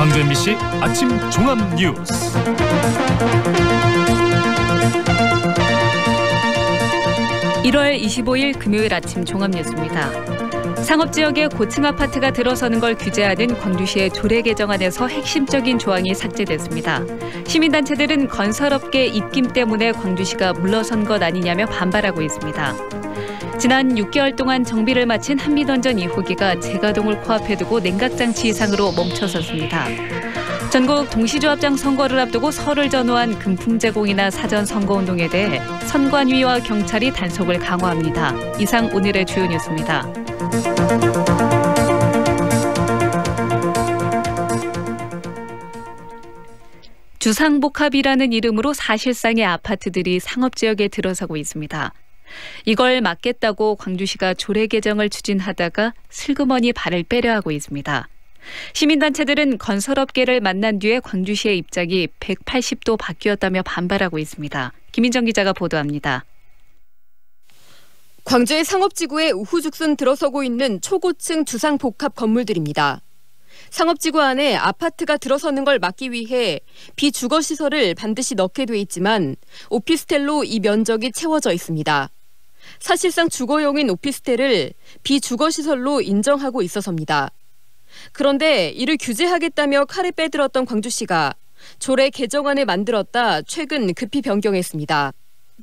광주 MBC 아침 종합 뉴스. (1월 25일) 금요일 아침 종합 뉴스입니다. 상업지역에 고층 아파트가 들어서는 걸 규제하는 광주시의 조례 개정안에서 핵심적인 조항이 삭제됐습니다. 시민단체들은 건설업계 입김 때문에 광주시가 물러선 것 아니냐며 반발하고 있습니다. 지난 6개월 동안 정비를 마친 한미던전 2호기가 재가동을 코앞에 두고 냉각장치 이상으로 멈춰섰습니다. 전국 동시조합장 선거를 앞두고 설을 전후한 금품 제공이나 사전 선거운동에 대해 선관위와 경찰이 단속을 강화합니다. 이상 오늘의 주요 뉴스입니다. 주상복합이라는 이름으로 사실상의 아파트들이 상업지역에 들어서고 있습니다. 이걸 막겠다고 광주시가 조례 개정을 추진하다가 슬그머니 발을 빼려 하고 있습니다. 시민단체들은 건설업계를 만난 뒤에 광주시의 입장이 180도 바뀌었다며 반발하고 있습니다. 김인정 기자가 보도합니다. 광주의 상업지구에 우후죽순 들어서고 있는 초고층 주상복합 건물들입니다. 상업지구 안에 아파트가 들어서는 걸 막기 위해 비주거시설을 반드시 넣게 돼 있지만 오피스텔로 이 면적이 채워져 있습니다. 사실상 주거용인 오피스텔을 비주거시설로 인정하고 있어서입니다. 그런데 이를 규제하겠다며 칼을 빼들었던 광주시가 조례 개정안을 만들었다 최근 급히 변경했습니다.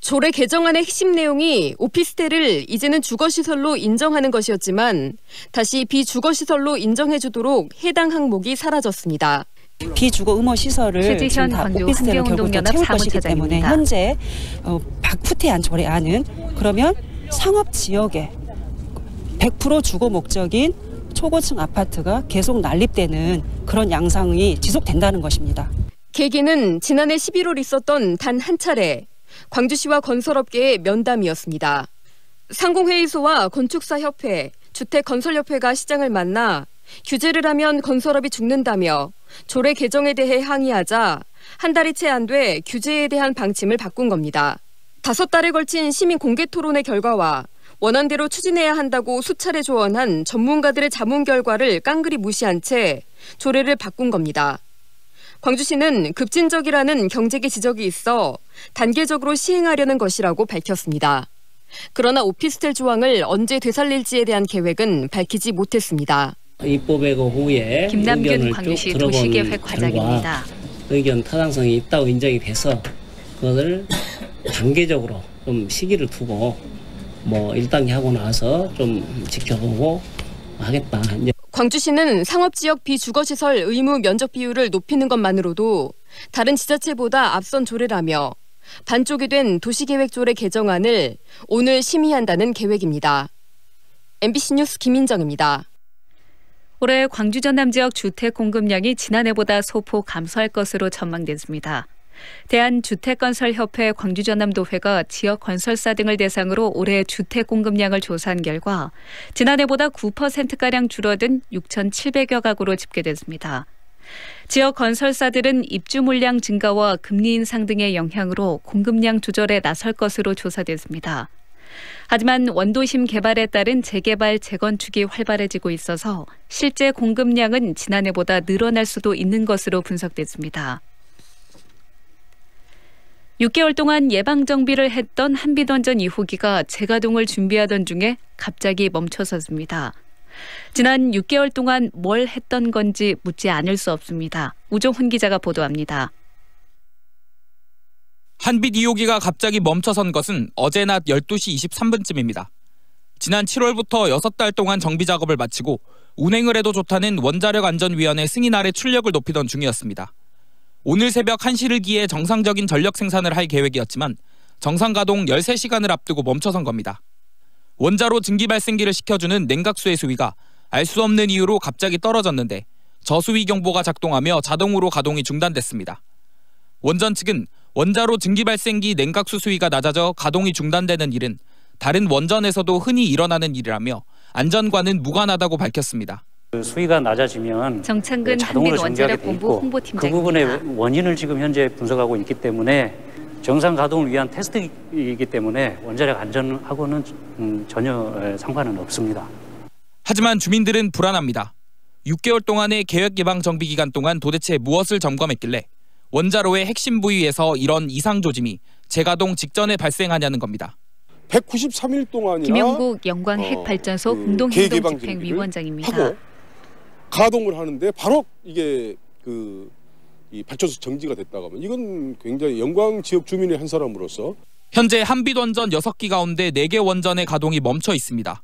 조례 개정안의 핵심 내용이 오피스텔을 이제는 주거시설로 인정하는 것이었지만 다시 비주거시설로 인정해주도록 해당 항목이 사라졌습니다. 비주거 의무 시설을 최지현 오피스텔로 결국 채울 것이기 때문에 현재 후퇴한 조례안은 그러면 상업 지역에 100% 주거 목적인 초고층 아파트가 계속 난립되는 그런 양상이 지속된다는 것입니다. 계기는 지난해 11월 있었던 단 한 차례 광주시와 건설업계의 면담이었습니다. 상공회의소와 건축사협회, 주택건설협회가 시장을 만나 규제를 하면 건설업이 죽는다며 조례 개정에 대해 항의하자 한 달이 채 안 돼 규제에 대한 방침을 바꾼 겁니다. 5달에 걸친 시민 공개 토론의 결과와 원안대로 추진해야 한다고 수차례 조언한 전문가들의 자문 결과를 깡그리 무시한 채 조례를 바꾼 겁니다. 광주시는 급진적이라는 경제계 지적이 있어 단계적으로 시행하려는 것이라고 밝혔습니다. 그러나 오피스텔 조항을 언제 되살릴지에 대한 계획은 밝히지 못했습니다. 입법의 후에 김남균 광주시 도시계획 과장입니다. 의견 타당성이 있다고 인정이 돼서 그것을 단계적으로 좀 시기를 두고 1단계 하고 나서 좀 지켜보고 하겠다. 광주시는 상업지역 비주거시설 의무 면적 비율을 높이는 것만으로도 다른 지자체보다 앞선 조례라며 반쪽이 된 도시계획조례 개정안을 오늘 심의한다는 계획입니다. MBC 뉴스 김인정입니다. 올해 광주 전남 지역 주택 공급량이 지난해보다 소폭 감소할 것으로 전망됐습니다. 대한주택건설협회 광주전남도회가 지역 건설사 등을 대상으로 올해 주택 공급량을 조사한 결과 지난해보다 9%가량 줄어든 6,700여 가구로 집계됐습니다. 지역 건설사들은 입주 물량 증가와 금리 인상 등의 영향으로 공급량 조절에 나설 것으로 조사됐습니다. 하지만 원도심 개발에 따른 재개발, 재건축이 활발해지고 있어서 실제 공급량은 지난해보다 늘어날 수도 있는 것으로 분석됐습니다. 6개월 동안 예방정비를 했던 한미던전 2호기가 재가동을 준비하던 중에 갑자기 멈춰섰습니다. 지난 6개월 동안 뭘 했던 건지 묻지 않을 수 없습니다. 우종훈 기자가 보도합니다. 한빛 2호기가 갑자기 멈춰선 것은 어제 낮 12시 23분쯤입니다. 지난 7월부터 6달 동안 정비 작업을 마치고 운행을 해도 좋다는 원자력안전위원회 승인 아래 출력을 높이던 중이었습니다. 오늘 새벽 1시를 기해 정상적인 전력 생산을 할 계획이었지만 정상 가동 13시간을 앞두고 멈춰선 겁니다. 원자로 증기 발생기를 식혀주는 냉각수의 수위가 알 수 없는 이유로 갑자기 떨어졌는데 저수위 경보가 작동하며 자동으로 가동이 중단됐습니다. 원전 측은 원자로 증기 발생기 냉각수 수위가 낮아져 가동이 중단되는 일은 다른 원전에서도 흔히 일어나는 일이라며 안전과는 무관하다고 밝혔습니다. 수위가 낮아지면 정창근 자동으로 정지하게 돼 있고 그 부분의 원인을 지금 현재 분석하고 있기 때문에 정상 가동을 위한 테스트이기 때문에 원자력 안전하고는 전혀 상관은 없습니다. 하지만 주민들은 불안합니다. 6개월 동안의 계획 예방 정비 기간 동안 도대체 무엇을 점검했길래 원자로의 핵심 부위에서 이런 이상 조짐이 재가동 직전에 발생하냐는 겁니다. 193일 동안이나 김영국 영광 핵발전소 공동행동집행위원장입니다. 하고 가동을 하는데 바로 이게 이 발전소 정지가 됐다고 하면 이건 굉장히 영광 지역 주민의 한 사람으로서 현재 한빛 원전 6기 가운데 4개 원전의 가동이 멈춰 있습니다.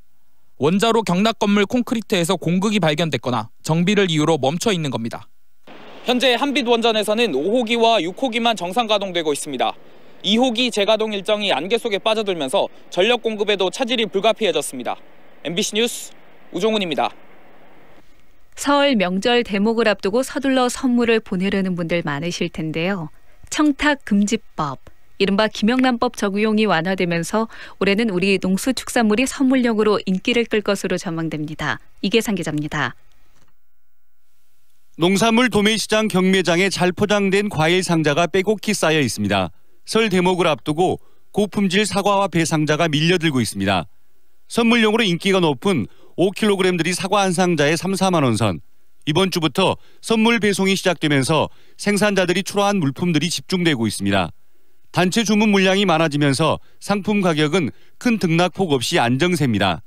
원자로 경락 건물 콘크리트에서 공극이 발견됐거나 정비를 이유로 멈춰 있는 겁니다. 현재 한빛 원전에서는 5호기와 6호기만 정상 가동되고 있습니다. 2호기 재가동 일정이 안개 속에 빠져들면서 전력 공급에도 차질이 불가피해졌습니다. MBC 뉴스 우종훈입니다. 설 명절 대목을 앞두고 서둘러 선물을 보내려는 분들 많으실 텐데요. 청탁금지법, 이른바 김영란법 적용이 완화되면서 올해는 우리 농수축산물이 선물용으로 인기를 끌 것으로 전망됩니다. 이계상 기자입니다. 농산물 도매시장 경매장에 잘 포장된 과일 상자가 빼곡히 쌓여 있습니다. 설 대목을 앞두고 고품질 사과와 배 상자가 밀려들고 있습니다. 선물용으로 인기가 높은 5kg들이 사과 한 상자에 3, 4만 원 선. 이번 주부터 선물 배송이 시작되면서 생산자들이 출하한 물품들이 집중되고 있습니다. 단체 주문 물량이 많아지면서 상품 가격은 큰 등락폭 없이 안정세입니다.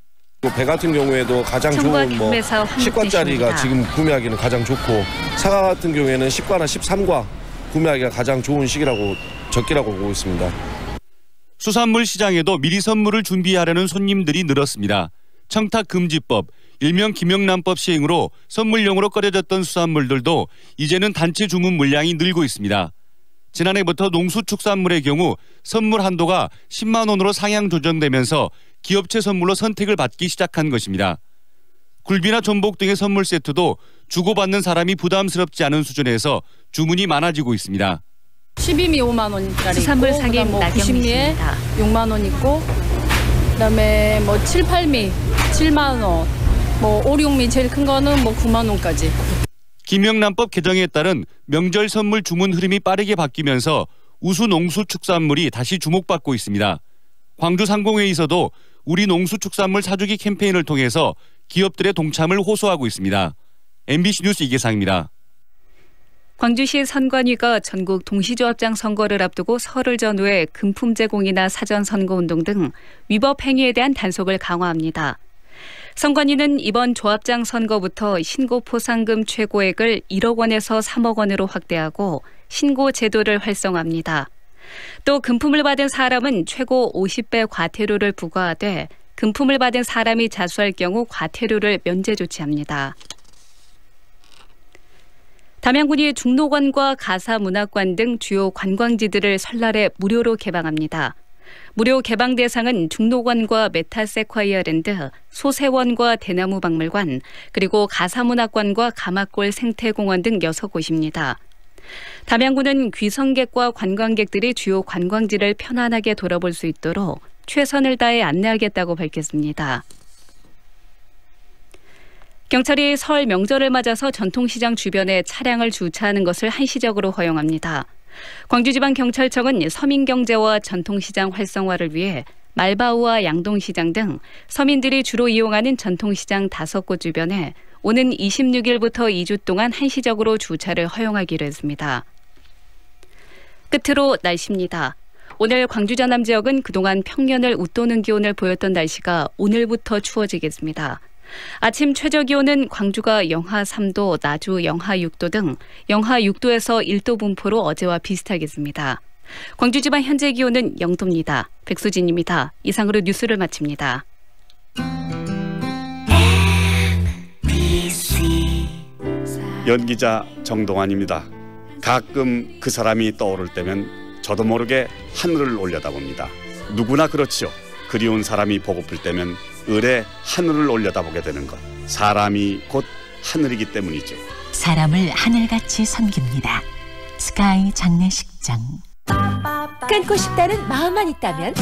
배 같은 경우에도 가장 좋은 10과짜리가 지금 구매하기는 가장 좋고 사과 같은 경우에는 10과나 13과 구매하기가 가장 좋은 적기라고 보고 있습니다. 수산물 시장에도 미리 선물을 준비하려는 손님들이 늘었습니다. 청탁금지법, 일명 김영란법 시행으로 선물용으로 꺼려졌던 수산물들도 이제는 단체 주문 물량이 늘고 있습니다. 지난해부터 농수축산물의 경우 선물 한도가 10만 원으로 상향 조정되면서 기업체 선물로 선택을 받기 시작한 것입니다. 굴비나 전복 등의 선물 세트도 주고받는 사람이 부담스럽지 않은 수준에서 주문이 많아지고 있습니다. 12미 5만 원짜리 수산물 있고, 상인 뭐 나경미입니다. 90미에 6만 원 있고, 그다음에 뭐 7, 8미 7만 원, 뭐 5, 6미 제일 큰 거는 뭐 9만 원까지. 김영란법 개정에 따른 명절 선물 주문 흐름이 빠르게 바뀌면서 우수 농수축산물이 다시 주목받고 있습니다. 광주 상공회의소도 우리 농수축산물 사주기 캠페인을 통해서 기업들의 동참을 호소하고 있습니다. MBC 뉴스 이계상입니다. 광주시 선관위가 전국 동시조합장 선거를 앞두고 설을 전후에 금품 제공이나 사전 선거운동 등 위법 행위에 대한 단속을 강화합니다. 선관위는 이번 조합장 선거부터 신고 포상금 최고액을 1억 원에서 3억 원으로 확대하고 신고 제도를 활성화합니다. 또 금품을 받은 사람은 최고 50배 과태료를 부과하되 금품을 받은 사람이 자수할 경우 과태료를 면제 조치합니다. 담양군이 중록원과 가사문학관 등 주요 관광지들을 설날에 무료로 개방합니다. 무료 개방 대상은 중록원과 메타세콰이어랜드, 소세원과 대나무 박물관, 그리고 가사문학관과 가마골 생태공원 등 6곳입니다. 담양군은 귀성객과 관광객들이 주요 관광지를 편안하게 돌아볼 수 있도록 최선을 다해 안내하겠다고 밝혔습니다. 경찰이 설 명절을 맞아서 전통시장 주변에 차량을 주차하는 것을 한시적으로 허용합니다. 광주지방경찰청은 서민경제와 전통시장 활성화를 위해 말바우와 양동시장 등 서민들이 주로 이용하는 전통시장 5곳 주변에 오는 26일부터 2주 동안 한시적으로 주차를 허용하기로 했습니다. 끝으로 날씨입니다. 오늘 광주 전남 지역은 그동안 평년을 웃도는 기온을 보였던 날씨가 오늘부터 추워지겠습니다. 아침 최저기온은 광주가 영하 3도, 나주 영하 6도 등 영하 6도에서 1도 분포로 어제와 비슷하겠습니다. 광주 지방 현재 기온은 0도입니다. 백수진입니다. 이상으로 뉴스를 마칩니다. 연기자 정동환입니다. 가끔 그 사람이 떠오를 때면 저도 모르게 하늘을 올려다봅니다. 누구나 그렇지요. 그리운 사람이 보고플 때면 을에 하늘을 올려다보게 되는 것. 사람이 곧 하늘이기 때문이죠. 사람을 하늘같이 섬깁니다. 스카이 장례식장. 끊고 싶다는 마음만 있다면,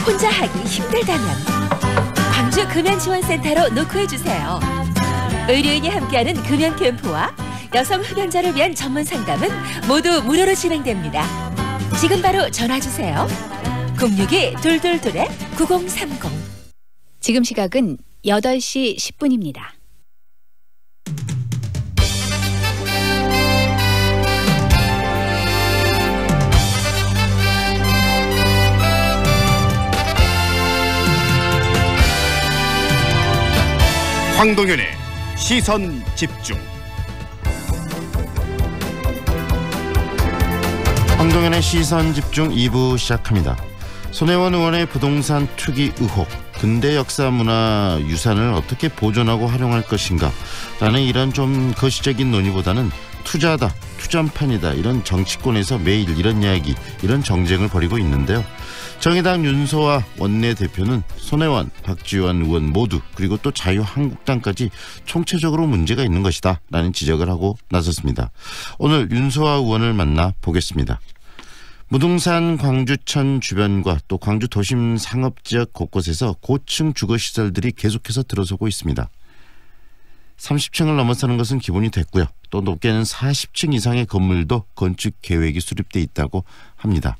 혼자 하기 힘들다면 광주 금연지원센터로 노크해주세요. 의료인이 함께하는 금연 캠프와 여성 흡연자를 위한 전문 상담은 모두 무료로 진행됩니다. 지금 바로 전화주세요. 062-222-9030. 지금 시각은 8시 10분입니다. 황동현의 시선집중. 황동현의 시선집중 2부 시작합니다. 손혜원 의원의 부동산 투기 의혹, 근대 역사 문화 유산을 어떻게 보존하고 활용할 것인가 라는 이런 좀 거시적인 논의보다는 투자다, 투잔판이다, 이런 정치권에서 매일 이런 이야기, 이런 정쟁을 벌이고 있는데요. 정의당 윤소아 원내대표는 손혜원, 박지원 의원 모두, 그리고 또 자유한국당까지 총체적으로 문제가 있는 것이다 라는 지적을 하고 나섰습니다. 오늘 윤소아 의원을 만나 보겠습니다. 무등산 광주천 주변과 또 광주 도심 상업지역 곳곳에서 고층 주거시설들이 계속해서 들어서고 있습니다. 30층을 넘어서는 것은 기본이 됐고요. 또 높게는 40층 이상의 건물도 건축 계획이 수립돼 있다고 합니다.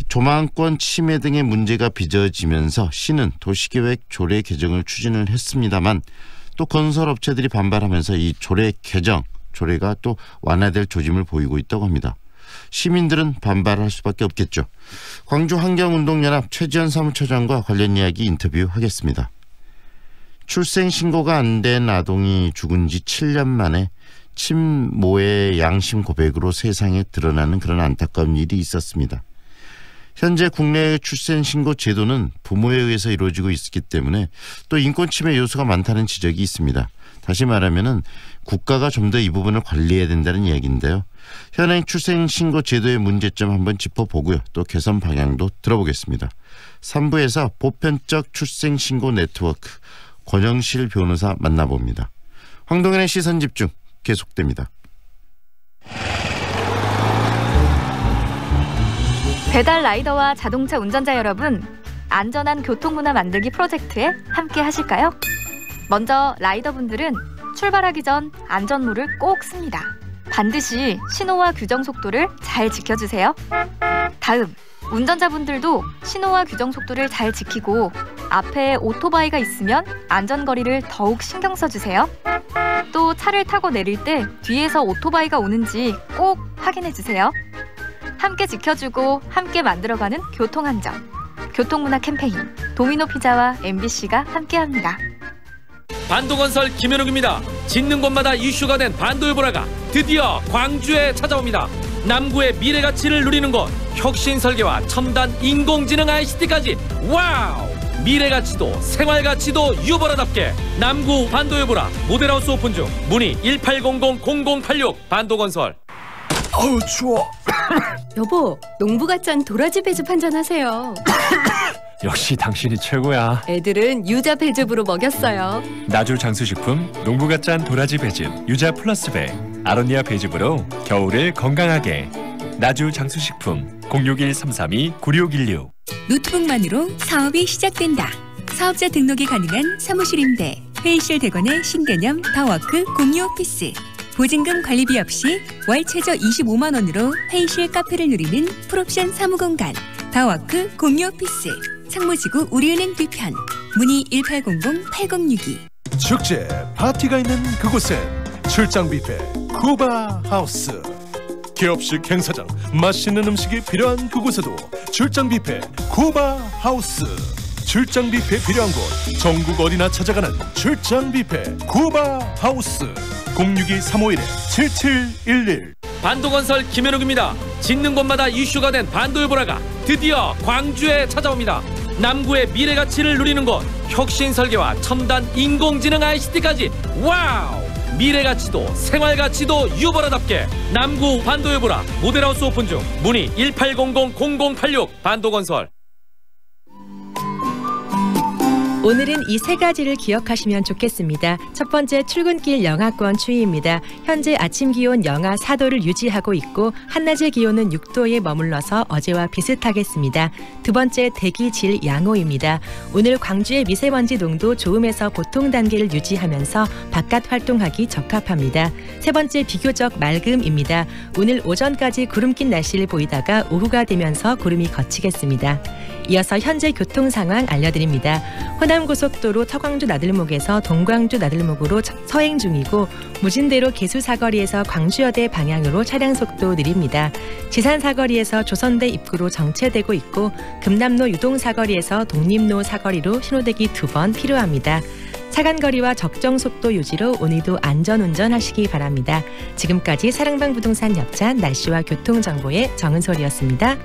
조망권 침해 등의 문제가 빚어지면서 시는 도시계획 조례 개정을 추진을 했습니다만 또 건설업체들이 반발하면서 이 조례 개정, 조례가 또 완화될 조짐을 보이고 있다고 합니다. 시민들은 반발할 수밖에 없겠죠. 광주환경운동연합 최지연 사무처장과 관련 이야기 인터뷰하겠습니다. 출생신고가 안 된 아동이 죽은 지 7년 만에 친모의 양심 고백으로 세상에 드러나는 그런 안타까운 일이 있었습니다. 현재 국내의 출생신고 제도는 부모에 의해서 이루어지고 있기 때문에 또 인권침해 요소가 많다는 지적이 있습니다. 다시 말하면 국가가 좀 더 이 부분을 관리해야 된다는 이야기인데요. 현행 출생신고 제도의 문제점 한번 짚어보고요. 또 개선 방향도 들어보겠습니다. 3부에서 보편적 출생신고 네트워크 권영실 변호사 만나봅니다. 황동현의 시선집중 계속됩니다. 배달 라이더와 자동차 운전자 여러분, 안전한 교통문화 만들기 프로젝트에 함께 하실까요? 먼저 라이더분들은 출발하기 전 안전모를 꼭 씁니다. 반드시 신호와 규정 속도를 잘 지켜주세요. 다음, 운전자분들도 신호와 규정 속도를 잘 지키고 앞에 오토바이가 있으면 안전거리를 더욱 신경 써주세요. 또 차를 타고 내릴 때 뒤에서 오토바이가 오는지 꼭 확인해주세요. 함께 지켜주고 함께 만들어가는 교통안전, 교통문화 캠페인 도미노피자와 MBC가 함께합니다. 반도건설 김현욱입니다. 짓는 곳마다 이슈가 된 반도요보라가 드디어 광주에 찾아옵니다. 남구의 미래 가치를 누리는 곳, 혁신 설계와 첨단 인공지능 ICT까지 와우! 미래 가치도 생활 가치도 유보라답게 남구 반도요보라 모델하우스 오픈 중. 문의 1800-0086 반도건설. 어우 추워. 여보, 농부갓잔 도라지 배즙 한잔 하세요. 역시 당신이 최고야. 애들은 유자 배즙으로 먹였어요. 나주 장수식품 농부갓잔 도라지 배즙 유자 플러스 배 아로니아 배즙으로 겨울을 건강하게. 나주 장수식품 061-332-9616. 노트북만으로 사업이 시작된다. 사업자 등록이 가능한 사무실 임대, 회의실 대관의 신개념 더워크 공유 오피스. 보증금 관리비 없이 월 최저 25만 원으로 회의실 카페를 누리는 풀옵션 사무공간 더워크 공유 오피스. 상무지구 우리은행 뒤편. 문의 1800-8062. 축제, 파티가 있는 그곳엔 출장 뷔페 쿠바 하우스. 기업식 행사장, 맛있는 음식이 필요한 그곳에도 출장 뷔페 쿠바 하우스. 출장 뷔페 필요한 곳 전국 어디나 찾아가는 출장 뷔페 쿠바 하우스. 062-351-7711. 반도건설 김현욱입니다. 짓는 곳마다 이슈가 된 반도요보라가 드디어 광주에 찾아옵니다. 남구의 미래 가치를 누리는 곳, 혁신 설계와 첨단 인공지능 ICT까지 와우! 미래 가치도 생활 가치도 유보라답게 남구 반도요보라 모델하우스 오픈 중. 문의 1800-0086 반도건설. 오늘은 이 세 가지를 기억하시면 좋겠습니다. 첫 번째, 출근길 영하권 추위입니다. 현재 아침 기온 영하 4도를 유지하고 있고 한낮의 기온은 6도에 머물러서 어제와 비슷하겠습니다. 두 번째, 대기질 양호입니다. 오늘 광주의 미세먼지 농도 좋음에서 보통 단계를 유지하면서 바깥 활동하기 적합합니다. 세 번째, 비교적 맑음입니다. 오늘 오전까지 구름 낀 날씨를 보이다가 오후가 되면서 구름이 걷히겠습니다. 이어서 현재 교통 상황 알려드립니다. 호남고속도로 서광주 나들목에서 동광주 나들목으로 서행 중이고 무진대로 계수사거리에서 광주여대 방향으로 차량 속도 느립니다. 지산사거리에서 조선대 입구로 정체되고 있고 금남로 유동사거리에서 독립로 사거리로 신호대기 2번 필요합니다. 사간거리와 적정 속도 유지로 오늘도 안전운전하시기 바랍니다. 지금까지 사랑방 부동산 협찬 날씨와 교통정보의 정은솔이었습니다.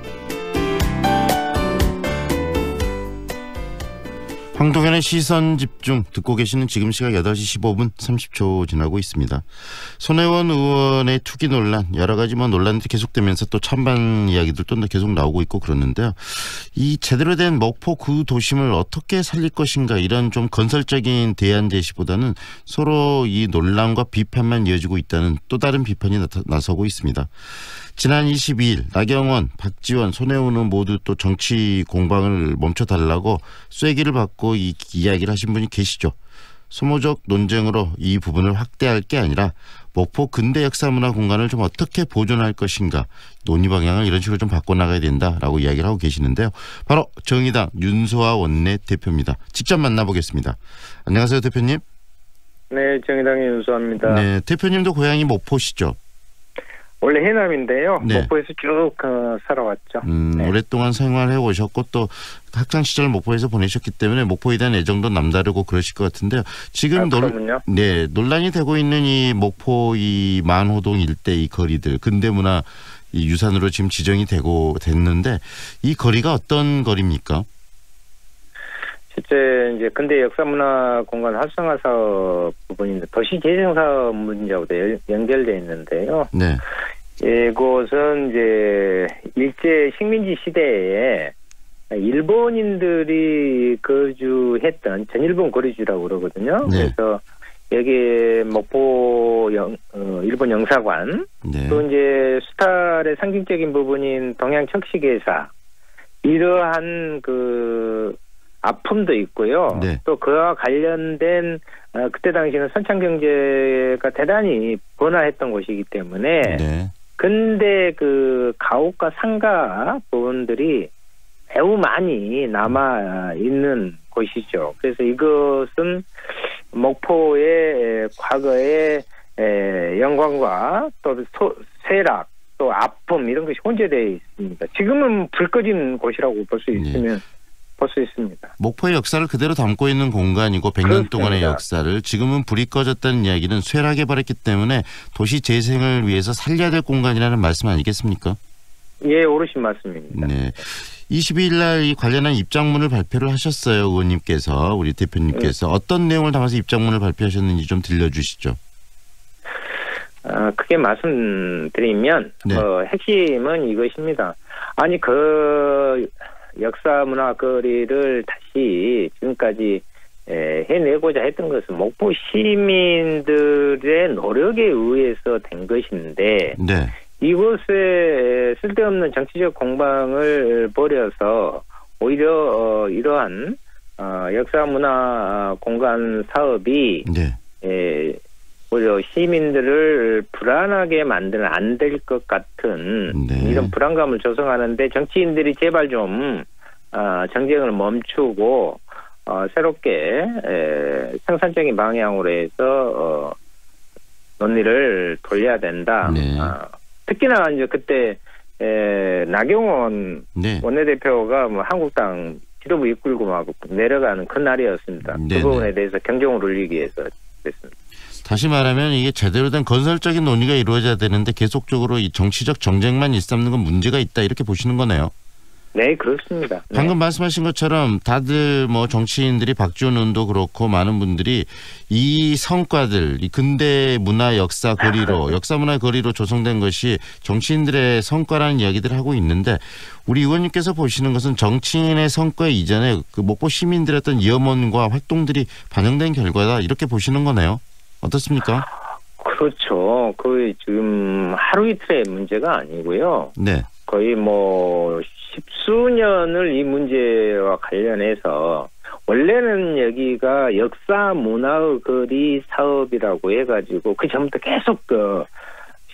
황동현의 시선집중 듣고 계시는 지금 시각 8시 15분 30초 지나고 있습니다. 손혜원 의원의 투기 논란, 여러 가지 논란들이 계속되면서 또 찬반 이야기들도 계속 나오고 있고 그러는데요. 이 제대로 된 목포 그 도심을 어떻게 살릴 것인가, 이런 좀 건설적인 대안 제시보다는 서로 이 논란과 비판만 이어지고 있다는 또 다른 비판이 나서고 있습니다. 지난 22일 나경원, 박지원, 손혜원 의원 모두 또 정치 공방을 멈춰달라고 쐐기를 받고 이 이야기를 하신 분이 계시죠. 소모적 논쟁으로 이 부분을 확대할 게 아니라 목포 근대 역사문화 공간을 좀 어떻게 보존할 것인가, 논의 방향을 이런 식으로 좀 바꿔나가야 된다라고 이야기를 하고 계시는데요. 바로 정의당 윤소아 원내 대표입니다. 직접 만나보겠습니다. 안녕하세요, 대표님. 네, 정의당의 윤소아입니다. 네, 대표님도 고향이 목포시죠? 원래 해남인데요. 네. 목포에서 쭉 살아왔죠. 네. 오랫동안 생활해 오셨고 또 학창 시절 목포에서 보내셨기 때문에 목포에 대한 애정도 남다르고 그러실 것 같은데요. 지금 논란이 되고 있는 이 목포 이 만호동 일대 이 거리들 근대문화 이 유산으로 지금 지정이 됐는데 이 거리가 어떤 거리입니까? 실제 이제 근대 역사문화 공간 활성화 사업 부분인데 도시 재생 사업 문제하고도 연결돼 있는데요. 네. 이곳은 이제 일제 식민지 시대에 일본인들이 거주했던 전일본 거리주라고 그러거든요. 네. 그래서 여기 목포 일본 영사관, 네. 또 이제 수탈의 상징적인 부분인 동양척식회사, 이러한 아픔도 있고요. 네. 또 그와 관련된 그때 당시에는 선창경제가 대단히 번화했던 곳이기 때문에 네. 근데 가옥과 상가 부분들이 매우 많이 남아 있는 곳이죠. 그래서 이것은 목포의 과거의 영광과 또 쇠락, 또 아픔 이런 것이 혼재되어 있습니다. 지금은 불 꺼진 곳이라고 볼 수 있습니다. 목포의 역사를 그대로 담고 있는 공간이고 100년 동안의 역사를 지금은 불이 꺼졌다는 이야기는 쇠락해버렸기 때문에 도시 재생을 위해서 살려야 될 공간이라는 말씀 아니겠습니까? 예, 옳으신 말씀입니다. 네. 22일 날 이 관련한 입장문을 발표를 하셨어요. 의원님께서, 우리 대표님께서. 어떤 내용을 담아서 입장문을 발표하셨는지 좀 들려주시죠. 크게 말씀드리면 네. 핵심은 이것입니다. 아니 역사 문화 거리를 다시 지금까지 해내고자 했던 것은 목포 시민들의 노력에 의해서 된 것인데 네. 이곳에 쓸데없는 정치적 공방을 벌여서 오히려 이러한 역사 문화 공간 사업이 오히려 시민들을 불안하게 만들면 안 될 것 같은 이런 불안감을 조성하는데 정치인들이 제발 좀 정쟁을 멈추고 새롭게 생산적인 방향으로 해서 논의를 돌려야 된다. 특히나 이제 그때 나경원 원내대표가 한국당 지도부 이끌고 막 내려가는 그 날이었습니다. 그 부분에 대해서 경종을 울리기 위해서 그랬습니다. 다시 말하면 이게 제대로 된 건설적인 논의가 이루어져야 되는데 계속적으로 이 정치적 정쟁만 일삼는 건 문제가 있다, 이렇게 보시는 거네요. 네, 그렇습니다. 방금 말씀하신 것처럼 다들 정치인들이 박지원 의원도 그렇고 많은 분들이 이 성과들, 이 근대 문화 역사 거리로 역사 문화 거리로 조성된 것이 정치인들의 성과라는 이야기들을 하고 있는데 우리 의원님께서 보시는 것은 정치인의 성과 이전에 목포 시민들의 어떤 염원과 활동들이 반영된 결과다, 이렇게 보시는 거네요. 어떻습니까? 그렇죠. 거의 지금 하루 이틀의 문제가 아니고요. 네. 거의 십수년을 이 문제와 관련해서 원래는 여기가 역사 문화의 거리 사업이라고 해가지고 그 전부터 계속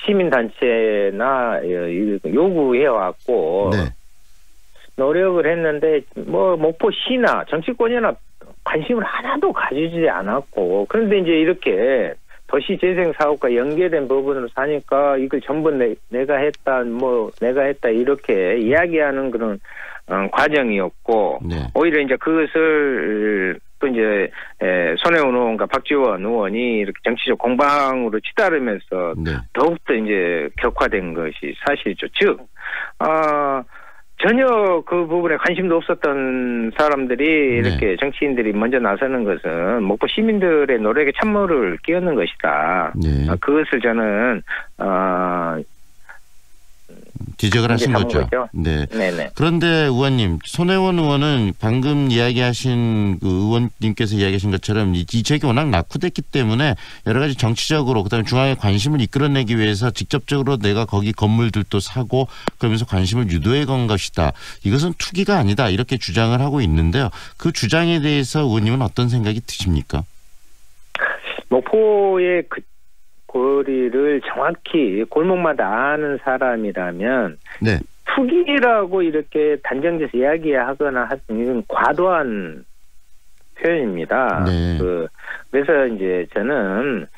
시민단체나 요구해왔고 노력을 했는데 목포시나 정치권이나 관심을 하나도 가지지 않았고, 그런데 이제 이렇게 도시 재생 사업과 연계된 부분으로 사니까 이걸 전부 내가 했다 이렇게 이야기하는 그런 과정이었고, 오히려 이제 그것을 또 이제 손혜원 의원과 박지원 의원이 이렇게 정치적 공방으로 치달으면서 네. 더욱더 이제 격화된 것이 사실이죠. 즉, 전혀 그 부분에 관심도 없었던 사람들이 네. 이렇게 정치인들이 먼저 나서는 것은 목포 시민들의 노력에 찬물을 끼얹는 것이다. 네. 그것을 저는 지적을 하신 거죠. 네. 네네. 그런데 의원님, 손혜원 의원은 방금 이야기하신 그 의원님께서 이야기하신 것처럼 이 지역이 워낙 낙후됐기 때문에 여러 가지 정치적으로 그다음에 중앙의 관심을 이끌어내기 위해서 직접적으로 내가 거기 건물들도 사고 그러면서 관심을 유도해 간 것이다. 이것은 투기가 아니다. 이렇게 주장을 하고 있는데요. 그 주장에 대해서 의원님은 어떤 생각이 드십니까? 목포의 거리를 정확히 골목마다 아는 사람이라면 네. 투기라고 이렇게 단정지어서 이야기하거나 하는 이건 과도한 표현입니다. 네. 그래서 이제 저는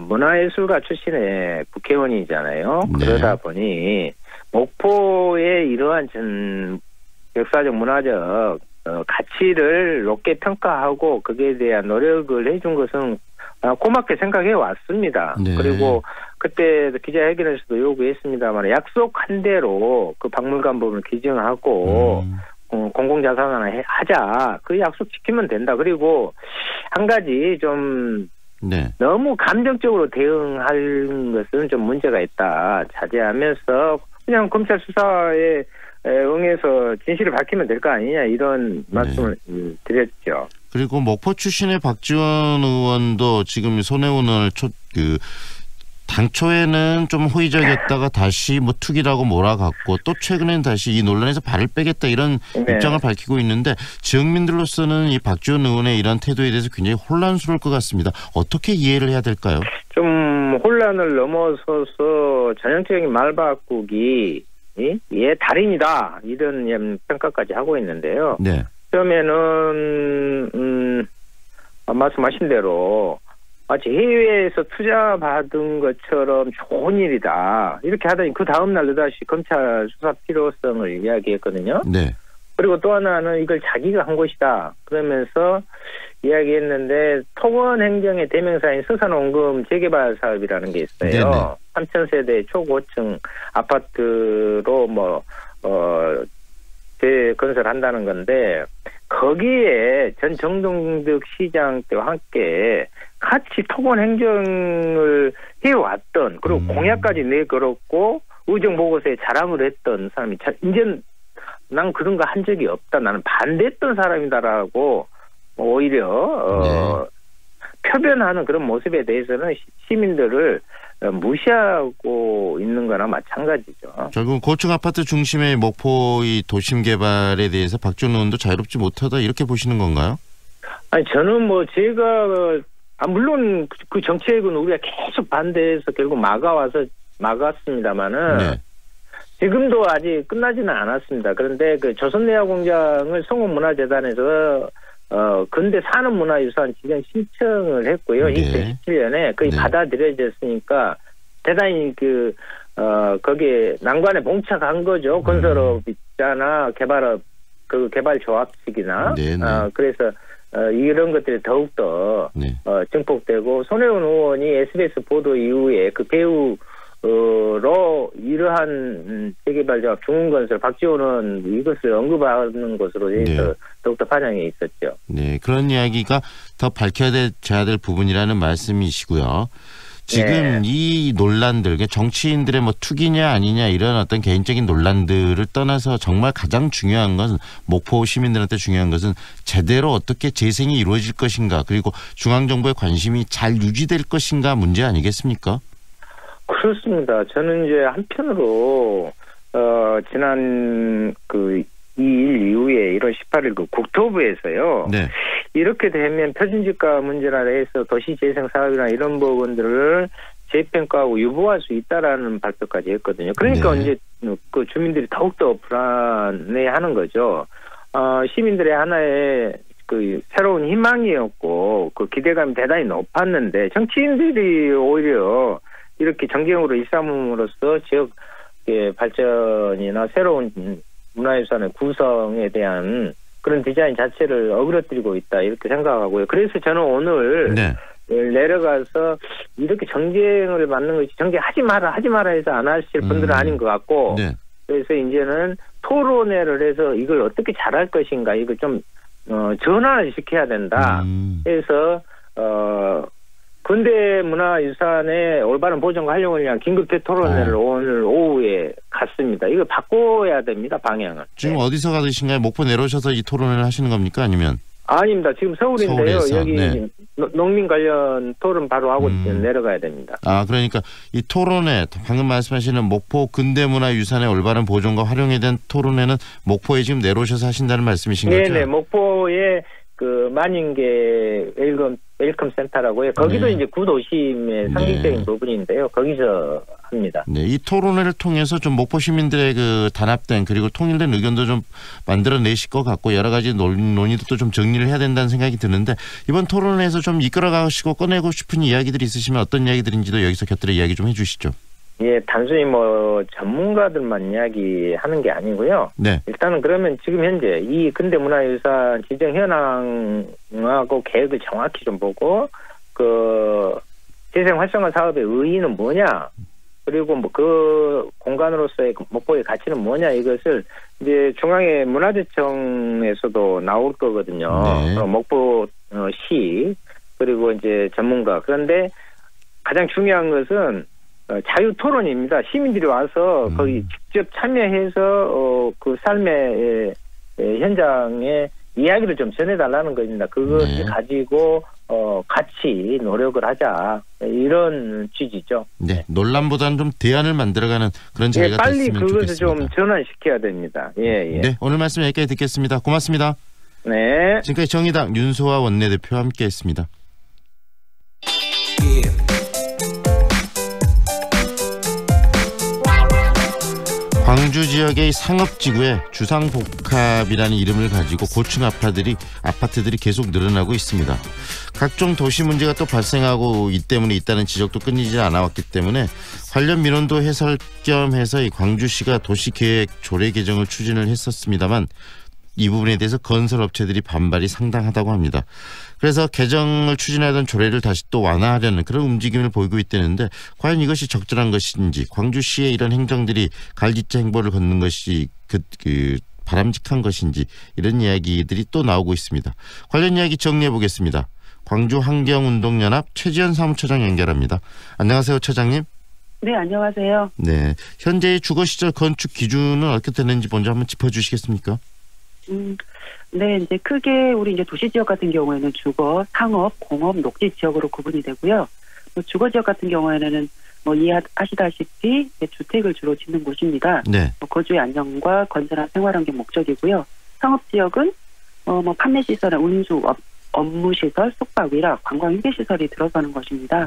문화예술가 출신의 국회의원이잖아요. 네. 그러다 보니 목포의 이러한 역사적 문화적 가치를 높게 평가하고 거기에 대한 노력을 해준 것은 고맙게 생각해 왔습니다. 네. 그리고 그때 기자회견에서도 요구했습니다만 약속한 대로 그 박물관 부분을 기증하고 공공자산화를 하자. 그 약속 지키면 된다. 그리고 한 가지 좀 네. 너무 감정적으로 대응할 것은 좀 문제가 있다. 자제하면서 그냥 검찰 수사에 응해서 진실을 밝히면 될 거 아니냐 이런 말씀을 드렸죠. 그리고 목포 출신의 박지원 의원도 지금 손혜원 의원을 당초에는 좀 호의적이었다가 다시 뭐 투기라고 몰아갔고 또 최근엔 다시 이 논란에서 발을 빼겠다 이런 입장을 밝히고 있는데 지역민들로서는 이 박지원 의원의 이런 태도에 대해서 굉장히 혼란스러울 것 같습니다. 어떻게 이해를 해야 될까요? 좀 혼란을 넘어서서 전형적인 말 바꾸기 달인이다 이런 평가까지 하고 있는데요. 네. 처음에는 말씀하신 대로 마치 해외에서 투자 받은 것처럼 좋은 일이다 이렇게 하더니 그 다음날 또다시 검찰 수사 필요성을 이야기했거든요. 네. 그리고 또 하나는 이걸 자기가 한 것이다 그러면서 이야기했는데 토건행정의 대명사인 서산원금 재개발 사업이라는 게 있어요. 3,000세대 초고층 아파트로 재건설한다는 건데 거기에 전 정동득 시장 때와 함께 같이 토건행정을 해왔던 그리고 공약까지 내걸었고 의정보고서에 자랑을 했던 사람이 이제 난 그런 거 한 적이 없다. 나는 반대했던 사람이다라고 오히려 표변하는 그런 모습에 대해서는 시민들을 무시하고 있는 거나 마찬가지죠. 결국 고층 아파트 중심의 목포의 도심 개발에 대해서 박지원 의원도 자유롭지 못하다 이렇게 보시는 건가요? 아니 저는 제가 물론 그 정책은 우리가 계속 반대해서 결국 막았습니다마는 네. 지금도 아직 끝나지는 않았습니다. 그런데 그 조선내화공장을 성공문화재단에서 근대 산업문화유산 지정 신청을 했고요. 네. 2017년에 거의 받아들여졌으니까 대단히 거기에 난관에 봉착한 거죠. 건설업 있잖아, 개발업, 그 개발조합 측이나. 그래서 이런 것들이 더욱더 증폭되고 손혜원 의원이 SBS 보도 이후에 그 배우로 이러한 재개발조합 중흥건설 박지원은 이것을 언급하는 것으로 해서 더욱더 반향이 있었죠. 네, 그런 이야기가 더 밝혀져야 될 부분이라는 말씀이시고요. 지금 이 논란들, 정치인들의 투기냐 아니냐 이런 어떤 개인적인 논란들을 떠나서 정말 가장 중요한 것은 목포 시민들한테 중요한 것은 제대로 어떻게 재생이 이루어질 것인가 그리고 중앙정부의 관심이 잘 유지될 것인가 문제 아니겠습니까? 그렇습니다. 저는 이제 한편으로 지난 2일 이후에 1월 18일 국토부에서요. 네. 이렇게 되면 표준지가 문제나 해서 도시재생 사업이나 이런 부분들을 재평가하고 유보할 수 있다라는 발표까지 했거든요. 그러니까 이제 그 주민들이 더욱더 불안해하는 거죠. 시민들의 하나의 새로운 희망이었고 그 기대감이 대단히 높았는데 정치인들이 오히려 이렇게 정경으로 일삼음으로써 지역의 발전이나 새로운 문화유산의 구성에 대한 그런 디자인 자체를 어그러뜨리고 있다 이렇게 생각하고요. 그래서 저는 오늘 내려가서 이렇게 정쟁을 맞는 것이 정쟁하지 마라 해서 안 하실 분들은 아닌 것 같고 그래서 이제는 토론회를 해서 이걸 어떻게 잘할 것인가 이걸 좀 전환을 시켜야 된다. 그래서 근대문화유산의 올바른 보존과 활용을 위한 긴급 대토론회를 오늘 오후에 갔습니다. 이거 바꿔야 됩니다, 방향을. 지금 어디서 가신가요? 목포 내려오셔서 이 토론회를 하시는 겁니까? 아니면? 아닙니다. 지금 서울인데요. 서울에서, 여기 농민 관련 토론 바로 하고 내려가야 됩니다. 그러니까 이 토론회, 방금 말씀하시는 목포 근대문화유산의 올바른 보존과 활용에 대한 토론회는 목포에 지금 내려오셔서 하신다는 말씀이신 거죠? 네네. 목포에 그 만인계 웰컴 센터라고요. 거기도 이제 구도심의 상징적인 부분인데요. 거기서 합니다. 네, 이 토론회를 통해서 좀 목포 시민들의 그 단합된 그리고 통일된 의견도 좀 만들어내실 것 같고 여러 가지 논의도 좀 정리를 해야 된다는 생각이 드는데 이번 토론회에서 좀 이끌어가시고 꺼내고 싶은 이야기들이 있으시면 어떤 이야기들인지도 여기서 곁들여 이야기 좀 해주시죠. 예, 단순히 전문가들만 이야기하는 게 아니고요. 일단은 그러면 지금 현재 이 근대문화유산 지정 현황하고 계획을 정확히 좀 보고 그 재생 활성화 사업의 의의는 뭐냐, 그리고 그 공간으로서의 목포의 가치는 뭐냐 이것을 이제 중앙의 문화재청에서도 나올 거거든요. 목포시 그리고 이제 전문가. 그런데 가장 중요한 것은 자유 토론입니다. 시민들이 와서 거기 직접 참여해서 그 삶의 현장에 이야기를 좀 전해달라는 겁니다. 그것을 가지고 같이 노력을 하자 이런 취지죠. 네, 논란보다는 좀 대안을 만들어가는 그런 자리가 빨리 됐으면 그것을 좋겠습니다. 좀 전환시켜야 됩니다. 예. 네, 오늘 말씀 여기까지 듣겠습니다. 고맙습니다. 네. 지금까지 정의당 윤소아 원내대표와 함께했습니다. 광주 지역의 상업지구에 주상복합이라는 이름을 가지고 고층 아파트들이 계속 늘어나고 있습니다. 각종 도시 문제가 또 발생하고 있다는 지적도 끊이지 않아왔기 때문에 관련 민원도 해설 겸 해서 이 광주시가 도시계획 조례 개정을 추진을 했었습니다만 이 부분에 대해서 건설업체들이 반발이 상당하다고 합니다. 그래서 개정을 추진하던 조례를 다시 또 완화하려는 그런 움직임을 보이고 있다는데 과연 이것이 적절한 것인지 광주시의 이런 행정들이 갈짓자 행보를 걷는 것이 바람직한 것인지 이런 이야기들이 또 나오고 있습니다. 관련 이야기 정리해 보겠습니다. 광주환경운동연합 최지연 사무처장 연결합니다. 안녕하세요, 처장님. 네, 안녕하세요. 네, 현재의 주거시설 건축 기준은 어떻게 되는지 먼저 한번 짚어주시겠습니까? 네, 이제 크게 우리 이제 도시 지역 같은 경우에는 주거, 상업, 공업, 녹지 지역으로 구분이 되고요. 주거 지역 같은 경우에는 이해하시다시피 주택을 주로 짓는 곳입니다. 거주의 안정과 건전한 생활환경 목적이고요. 상업 지역은 판매 시설의 운수, 업무 시설, 숙박, 위락, 관광 휴게 시설이 들어서는 것입니다.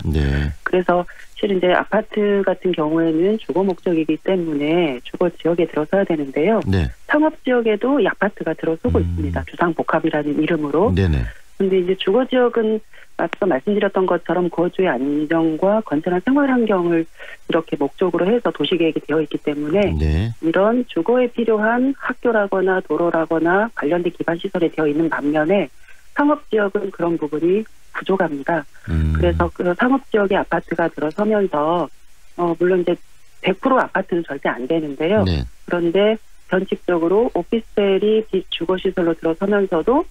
그래서 실은 이제 아파트 같은 경우에는 주거 목적이기 때문에 주거 지역에 들어서야 되는데요. 상업 지역에도 이 아파트가 들어서고 있습니다. 주상복합이라는 이름으로. 그런데 이제 주거 지역은 앞서 말씀드렸던 것처럼 거주의 안정과 건전한 생활 환경을 이렇게 목적으로 해서 도시계획이 되어 있기 때문에 이런 주거에 필요한 학교라거나 도로라거나 관련된 기반시설이 되어 있는 반면에 상업지역은 그런 부분이 부족합니다. 그래서 그 상업지역에 아파트가 들어서면서 물론 이제 100% 아파트는 절대 안 되는데요. 그런데 변칙적으로 오피스텔이 주거시설로 들어서면서도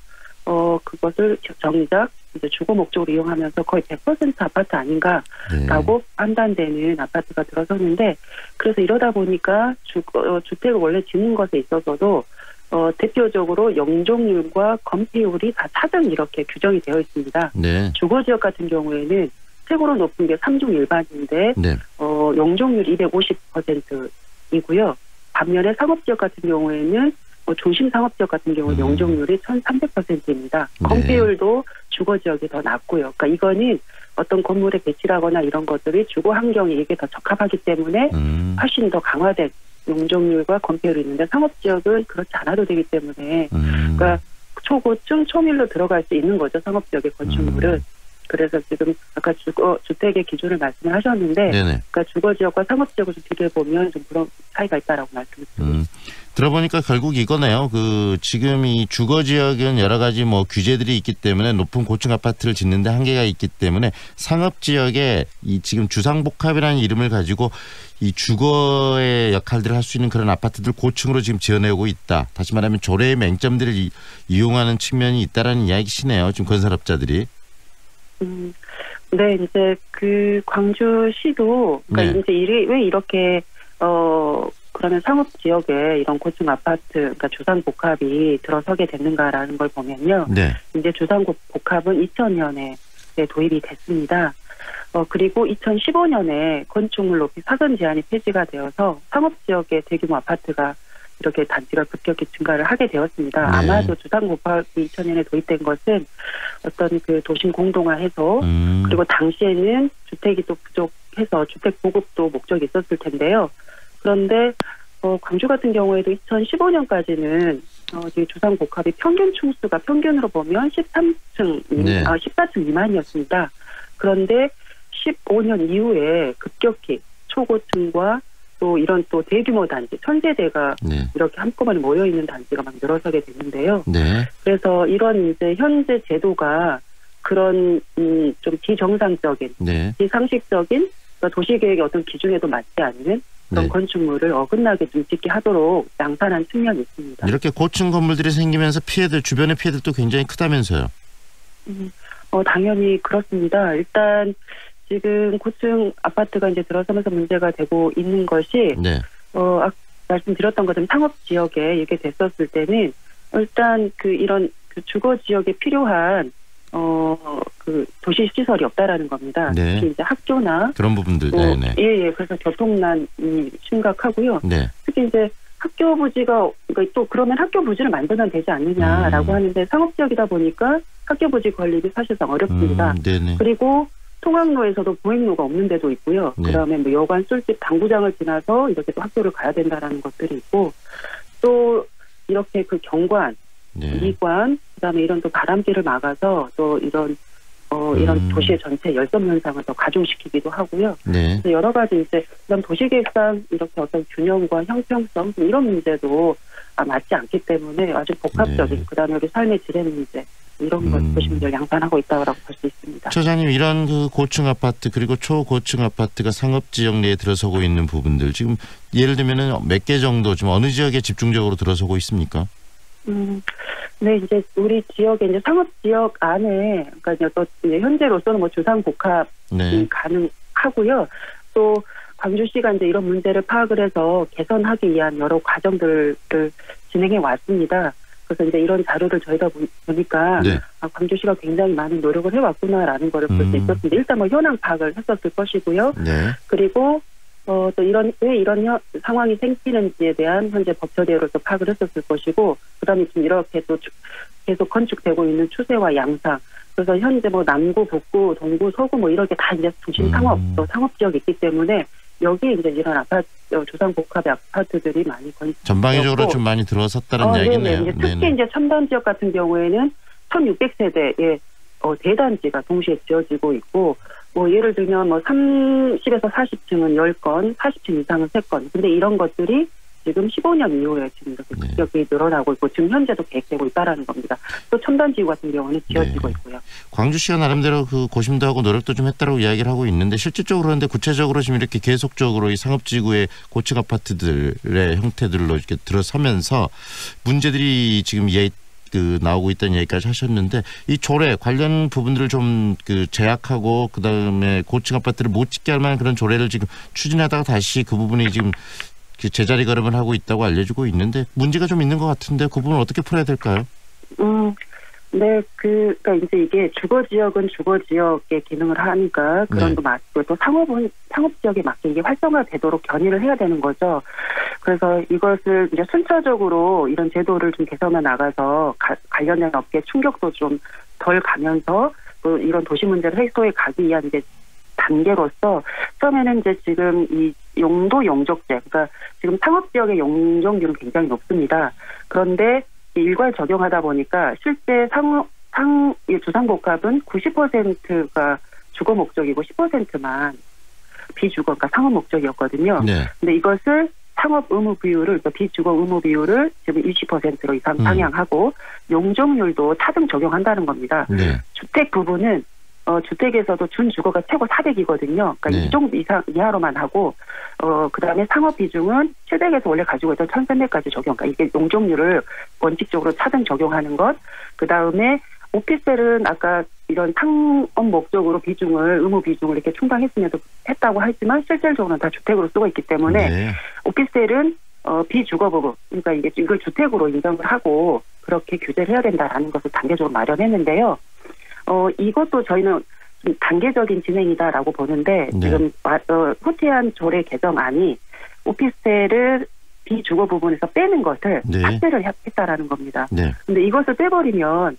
그것을 정작 이제 주거 목적으로 이용하면서 거의 100% 아파트 아닌가라고 판단되는 아파트가 들어서는데 그래서 이러다 보니까 주택을 원래 짓는 것에 있어서도 대표적으로 영종률과 건폐율이 다 차등 이렇게 규정이 되어 있습니다. 주거지역 같은 경우에는 최고로 높은 게 3중 일반인데 영종률 250%이고요. 반면에 상업지역 같은 경우에는 중심 상업지역 같은 경우는 영종률이 1300%입니다. 건폐율도 주거지역이 더 낮고요. 그러니까 이거는 어떤 건물의 배치라거나 이런 것들이 주거 환경에 이게 더 적합하기 때문에 훨씬 더 강화된 용적률과 건폐율이 있는데 상업지역은 그렇지 않아도 되기 때문에 그러니까 초고층 초밀로 들어갈 수 있는 거죠. 상업지역의 건축물은. 그래서 지금 아까 주택의 기준을 말씀을 하셨는데 그러니까 주거지역과 상업지역을 좀 비교해보면 좀 그런 차이가 있다라고 말씀을 드립니다. 들어보니까 결국 이거네요. 지금 이 주거 지역은 여러 가지 뭐 규제들이 있기 때문에 높은 고층 아파트를 짓는데 한계가 있기 때문에 상업 지역에 이 지금 주상복합이라는 이름을 가지고 이 주거의 역할들을 할 수 있는 그런 아파트들 고층으로 지금 지어내고 있다. 다시 말하면 조례의 맹점들을 이용하는 측면이 있다라는 이야기시네요. 지금 건설업자들이. 네, 이제 광주시도 그러니까 이제 왜 이렇게 그러면 상업 지역에 이런 고층 아파트, 그러니까 주상복합이 들어서게 됐는가라는 걸 보면요. 네. 이제 주상복합은 2000년에 도입이 됐습니다. 그리고 2015년에 건축물 높이 사전 제한이 폐지가 되어서 상업 지역의 대규모 아파트가 이렇게 단지가 급격히 증가를 하게 되었습니다. 네. 아마도 주상복합이 2000년에 도입된 것은 어떤 도심 공동화 해소 그리고 당시에는 주택이 또 부족해서 주택 보급도 목적이 있었을 텐데요. 그런데 광주 같은 경우에도 2015년까지는 주상복합이 평균 층수가 평균으로 보면 14층 미만이었습니다. 그런데 15년 이후에 급격히 초고층과 또 이런 또 대규모 단지, 1000세대가 이렇게 한꺼번에 모여있는 단지가 막 늘어서게 됐는데요. 네. 그래서 이런 이제 현재 제도가 그런 좀 비정상적인, 비상식적인 그러니까 도시계획의 어떤 기준에도 맞지 않는 그런 건축물을 어긋나게 좀 짓게 하도록 양산한 측면이 있습니다. 이렇게 고층 건물들이 생기면서 주변의 피해들도 굉장히 크다면서요? 당연히 그렇습니다. 일단 지금 고층 아파트가 이제 들어서면서 문제가 되고 있는 것이 말씀드렸던 것처럼 상업 지역에 이렇게 됐었을 때는 일단 이런 주거 지역에 필요한 도시 시설이 없다라는 겁니다. 네. 특히 이제 학교나 그런 부분들. 그래서 교통난이 심각하고요. 네. 특히 이제 학교 부지가 또 그러면 학교 부지를 만들면 되지 않느냐라고 하는데 상업 지역이다 보니까 학교 부지 건립이 사실상 어렵습니다. 그리고 통학로에서도 보행로가 없는 데도 있고요. 그다음에 뭐 여관, 술집, 당구장을 지나서 이렇게 또 학교를 가야 된다라는 것들이 있고 또 이렇게 경관, 미관, 그다음에 이런 또 바람길을 막아서 또 이런 도시의 전체 열섬 현상을 더 가중시키기도 하고요. 그래서 여러 가지 이제 이런 도시계획상 이렇게 어떤 균형과 형평성 이런 문제도 맞지 않기 때문에 아주 복합적인 그다음에 우리 삶의 질의 문제 이런 것 도시민들 양산하고 있다고 볼 수 있습니다. 처장님 이런 고층 아파트 그리고 초고층 아파트가 상업 지역 내에 들어서고 있는 부분들 지금 예를 들면은 몇 개 정도 지금 어느 지역에 집중적으로 들어서고 있습니까? 네, 이제 우리 지역에 이제 상업 지역 안에 그러니까 이제 현재로서는 뭐 주상복합이 가능하고요. 또 광주시가 이제 이런 문제를 파악을 해서 개선하기 위한 여러 과정들을 진행해 왔습니다. 그래서 이제 이런 자료를 저희가 보니까 광주시가 굉장히 많은 노력을 해왔구나라는 거를 볼 수 있었습니다. 일단 뭐 현황 파악을 했었을 것이고요. 그리고 또 왜 이런 상황이 생기는지에 대한 현재 법처대로서 파악을 했었을 것이고, 그다음에 지금 이렇게 또 계속 건축되고 있는 추세와 양상. 그래서 현재 뭐 남구, 북구, 동구, 서구 뭐 이렇게 다 이제 중심 상업 또 상업 지역이 있기 때문에 여기에 이제 이런 주상복합의 아파트들이 많이 건축. 전방위적으로 좀 많이 들어섰다는 이야기네요. 이제 특히 이제 첨단 지역 같은 경우에는 1,600세대의 대단지가 동시에 지어지고 있고, 뭐 예를 들면 뭐 30에서 40층은 10건, 40층 이상은 3건. 근데 이런 것들이 지금 15년 이후에 지금 이렇게 급격히 늘어나고 있고 지금 현재도 계획되고 있다라는 겁니다. 또 첨단지구 같은 경우는 지어지고 있고요. 광주시가 나름대로 고심도 하고 노력도 좀 했다고 이야기를 하고 있는데 실질적으로 그런데 구체적으로 지금 이렇게 계속적으로 이 상업지구의 고층 아파트들의 형태들로 이렇게 들어서면서 문제들이 지금 나오고 있다는 얘기까지 하셨는데 이 조례 관련 부분들을 좀 제약하고 그다음에 고층 아파트를 못 짓게 할 만한 그런 조례를 지금 추진하다가 다시 그 부분이 지금 제자리 걸음을 하고 있다고 알려주고 있는데 문제가 좀 있는 것 같은데 그 부분을 어떻게 풀어야 될까요? 네, 그러니까 이제 이게 주거 지역은 주거 지역의 기능을 하니까 그런 거 맞고 또 상업은 상업 지역에 맞게 이게 활성화되도록 견인을 해야 되는 거죠. 그래서 이것을 이제 순차적으로 이런 제도를 좀 개선해 나가서 관련된 업계 충격도 좀 덜 가면서 또 이런 도시 문제를 해소해 가기 위한 이제 단계로서 처음에는 이제 지금 이 용도 용적제, 그러니까 지금 상업 지역의 용적률은 굉장히 높습니다. 그런데 일괄 적용하다 보니까 실제 주상복합은 90%가 주거 목적이고 10%만 비주거, 그러니까 상업 목적이었거든요. 근데 이것을 상업 의무 비율을, 비주거 의무 비율을 지금 20%로 이상 상향하고 용적률도 차등 적용한다는 겁니다. 네. 주택 부분은 주택에서도 준주거가 최고 400이거든요. 그러니까 네. 이 정도 이하로만 하고, 그다음에 상업 비중은 시댁에서 원래 가지고 있던 1,300까지 적용. 그러니까 이게 용적률을 원칙적으로 차등 적용하는 것. 그다음에 오피스텔은 아까 이런 상업 목적으로 의무 비중을 이렇게 했다고 하지만 실질적으로는 다 주택으로 쓰고 있기 때문에 네. 오피스텔은 비주거 부분, 그러니까 이걸 주택으로 인정을 하고 그렇게 규제를 해야 된다라는 것을 단계적으로 마련했는데요. 이것도 저희는 좀 단계적인 진행이다라고 보는데 네. 지금 후퇴한 조례 개정안이 오피스텔을 비주거 부분에서 빼는 것을 네. 삭제를 했다라는 겁니다. 네. 근데 이것을 빼버리면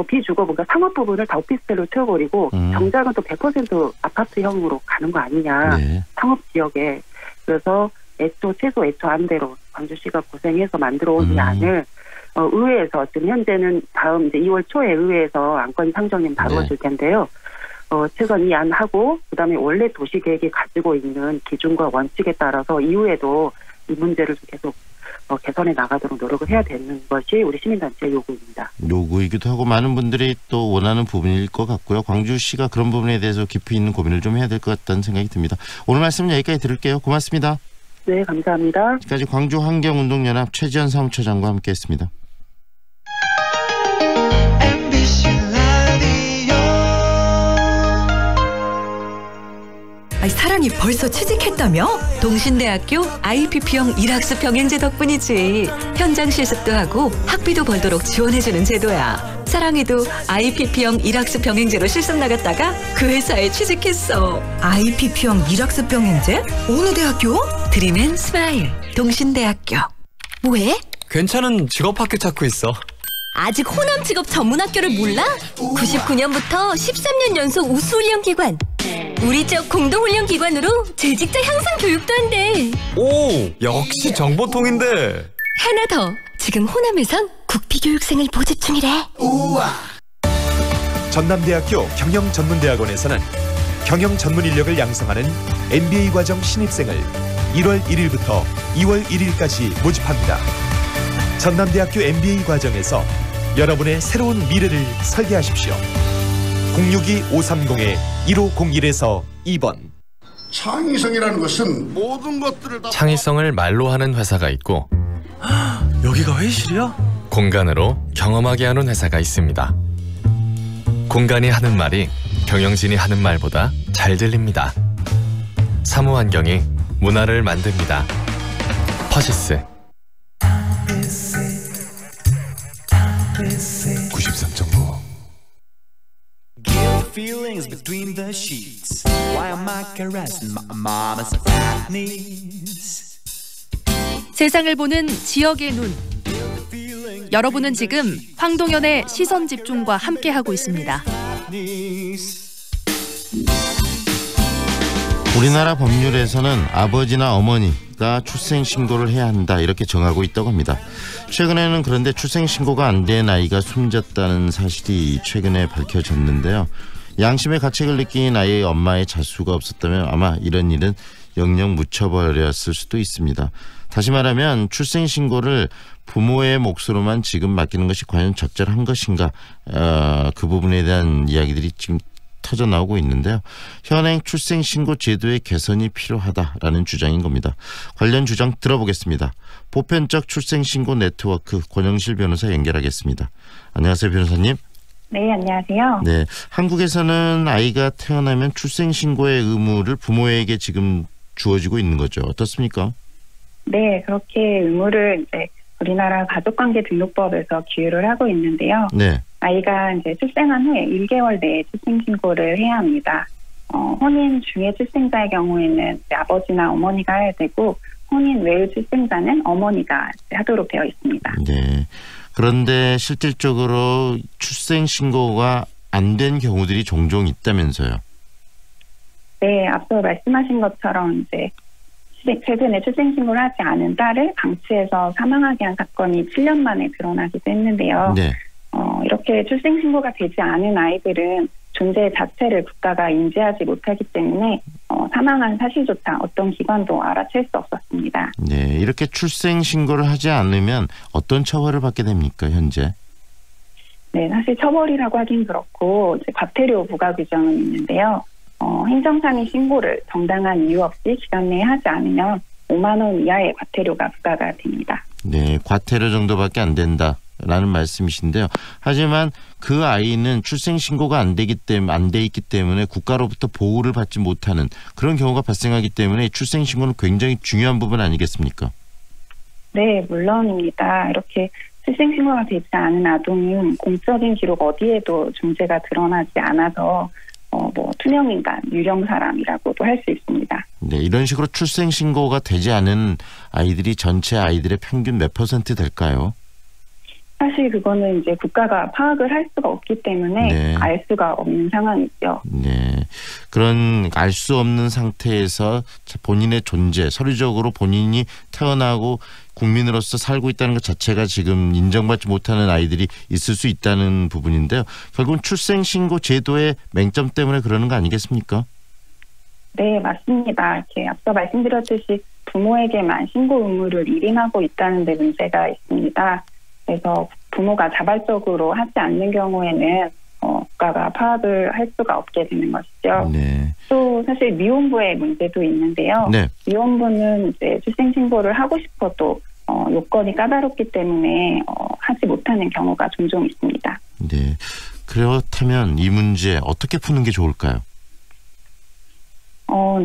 비주거 부분, 상업 부분을 다 오피스텔로 채워버리고 정작은 또 100% 아파트형으로 가는 거 아니냐. 네. 상업 지역에. 그래서 최소 애초 안대로 광주시가 고생해서 만들어온 이 안을 의회에서 지금 현재는 다음 이제 2월 초에 의회에서 안건 상정님 다루어질 텐데요. 최선 이 안하고 그다음에 원래 도시계획이 가지고 있는 기준과 원칙에 따라서 이후에도 이 문제를 계속 개선해 나가도록 노력을 해야 되는 것이 우리 시민단체의 요구입니다. 요구이기도 하고 많은 분들이 또 원하는 부분일 것 같고요. 광주시가 그런 부분에 대해서 깊이 있는 고민을 좀 해야 될 것 같다는 생각이 듭니다. 오늘 말씀 여기까지 들을게요. 고맙습니다. 네, 감사합니다. 지금까지 광주환경운동연합 최지연 사무처장과 함께했습니다. 사랑이 벌써 취직했다며? 동신대학교 IPP형 일학습 병행제 덕분이지. 현장 실습도 하고 학비도 벌도록 지원해주는 제도야. 사랑이도 IPP형 일학습 병행제로 실습 나갔다가 그 회사에 취직했어. IPP형 일학습 병행제? 어느 대학교? 드림앤 스마일 동신대학교. 뭐해? 괜찮은 직업학교 찾고 있어. 아직 호남 직업 전문 학교를 몰라? 99년부터 13년 연속 우수훈련기관. 우리 쪽 공동훈련기관으로 재직자 향상 교육도 한대. 오, 역시 정보통인데. 하나 더. 지금 호남에선 국비교육생을 모집 중이래. 우와. 전남대학교 경영전문대학원에서는 경영전문 인력을 양성하는 MBA 과정 신입생을 1월 1일부터 2월 1일까지 모집합니다. 전남대학교 MBA 과정에서 여러분의 새로운 미래를 설계하십시오. 062-530-1501에서 2번. 창의성이라는 것은 모든 것들을 다 창의성을 말로 하는 회사가 있고 여기가 회의실이야? 공간으로 경험하게 하는 회사가 있습니다. 공간이 하는 말이 경영진이 하는 말보다 잘 들립니다. 사무환경이 문화를 만듭니다. 퍼시스 93.9 Feelings between the sheets. Why am I caressing my mama's fat knees? 세상을 보는 지역의 눈. 여러분은 지금 황동현의 시선 집중과 함께하고 있습니다. 우리나라 법률에서는 아버지나 어머니가 출생신고를 해야 한다 이렇게 정하고 있다고 합니다. 최근에는 그런데 출생신고가 안 된 아이가 숨졌다는 사실이 최근에 밝혀졌는데요. 양심의 가책을 느낀 아이의 엄마의 자수가 없었다면 아마 이런 일은 영영 묻혀버렸을 수도 있습니다. 다시 말하면 출생신고를 부모의 몫으로만 지금 맡기는 것이 과연 적절한 것인가, 그 부분에 대한 이야기들이 지금 터져 나오고 있는데요. 현행 출생신고 제도의 개선이 필요하다라는 주장인 겁니다. 관련 주장 들어보겠습니다. 보편적 출생신고 네트워크 권영실 변호사 연결하겠습니다. 안녕하세요, 변호사님. 네, 안녕하세요. 네, 한국에서는 아이가 태어나면 출생신고의 의무를 부모에게 지금 주어지고 있는 거죠. 어떻습니까? 네, 그렇게 의무를 이제 우리나라 가족관계등록법에서 기율을 하고 있는데요. 네. 아이가 이제 출생한 후에 1개월 내에 출생신고를 해야 합니다. 혼인 중에 출생자의 경우에는 이제 아버지나 어머니가 해야 되고 혼인 외의 출생자는 어머니가 하도록 되어 있습니다. 네. 그런데 실질적으로 출생신고가 안 된 경우들이 종종 있다면서요? 네, 앞서 말씀하신 것처럼 이제 최근에 출생신고를 하지 않은 딸을 방치해서 사망하게 한 사건이 7년 만에 드러나기도 했는데요. 네. 이렇게 출생신고가 되지 않은 아이들은 존재 자체를 국가가 인지하지 못하기 때문에 사망한 사실조차 어떤 기관도 알아챌 수 없었습니다. 네, 이렇게 출생 신고를 하지 않으면 어떤 처벌을 받게 됩니까, 현재? 네, 사실 처벌이라고 하긴 그렇고 이제 과태료 부과 규정은 있는데요. 행정상의 신고를 정당한 이유 없이 기간 내에 하지 않으면 5만 원 이하의 과태료가 부과가 됩니다. 네, 과태료 정도밖에 안 된다라는 말씀이신데요. 하지만 그 아이는 출생 신고가 안 돼 있기 때문에 국가로부터 보호를 받지 못하는 그런 경우가 발생하기 때문에 출생 신고는 굉장히 중요한 부분 아니겠습니까? 네, 물론입니다. 이렇게 출생신고가 되지 않은 아동은 공적인 기록 어디에도 존재가 드러나지 않아서 투명인간, 유령사람이라고도 할 수 있습니다. 네, 이런 식으로 출생신고가 되지 않은 아이들이 전체 아이들의 평균 몇 % 될까요? 사실 그거는 이제 국가가 파악을 할 수가 없기 때문에 네. 알 수가 없는 상황이죠. 네, 그런 알 수 없는 상태에서 본인의 존재, 서류적으로 본인이 태어나고 국민으로서 살고 있다는 것 자체가 지금 인정받지 못하는 아이들이 있을 수 있다는 부분인데요. 결국은 출생신고 제도의 맹점 때문에 그러는 거 아니겠습니까? 네, 맞습니다. 이렇게 앞서 말씀드렸듯이 부모에게만 신고 의무를 일임하고 있다는 데 문제가 있습니다. 그래서 부모가 자발적으로 하지 않는 경우에는 국가가 파악을 할 수가 없게 되는 것이죠. 네. 또 사실 미혼부의 문제도 있는데요. 네. 미혼부는 이제 출생신고를 하고 싶어도 요건이 까다롭기 때문에 하지 못하는 경우가 종종 있습니다. 네. 그렇다면 이 문제 어떻게 푸는 게 좋을까요?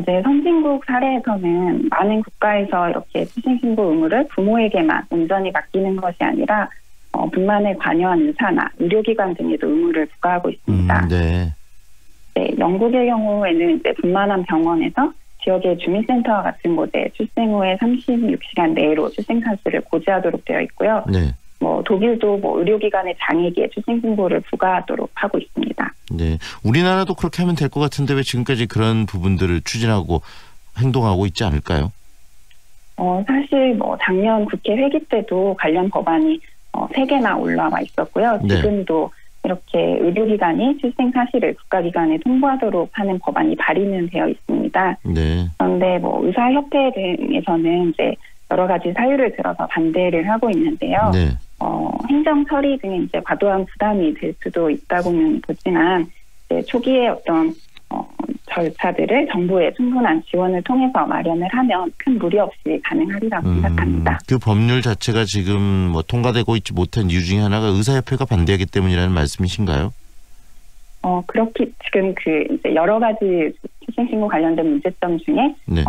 이제 선진국 사례에서는 많은 국가에서 이렇게 출생신고 의무를 부모에게만 온전히 맡기는 것이 아니라 분만에 관여한 의사나 의료기관 등에도 의무를 부과하고 있습니다. 네. 네, 영국의 경우에는 이제 분만한 병원에서 지역의 주민센터와 같은 곳에 출생 후에 36시간 내로 출생 사실을 고지하도록 되어 있고요. 네. 독일도 의료기관의 장애기에 출생신고를 부과하도록 하고 있습니다. 네, 우리나라도 그렇게 하면 될 것 같은데 왜 지금까지 그런 부분들을 추진하고 행동하고 있지 않을까요? 사실 작년 국회 회기 때도 관련 법안이 3개나 올라와 있었고요. 지금도 네. 이렇게 의료기관이 출생 사실을 국가기관에 통보하도록 하는 법안이 발의는 되어 있습니다. 네. 그런데 의사협회 등에서는 이제 여러 가지 사유를 들어서 반대를 하고 있는데요. 네. 행정 처리 등에 이제 과도한 부담이 될 수도 있다고는 보지만 이제 초기에 어떤 절차들을 정부의 충분한 지원을 통해서 마련을 하면 큰 무리 없이 가능하리라고 생각합니다. 그 법률 자체가 지금 통과되고 있지 못한 이유 중에 하나가 의사협회가 반대하기 때문이라는 말씀이신가요? 지금 이제 여러 가지 출생신고 관련된 문제점 중에 네.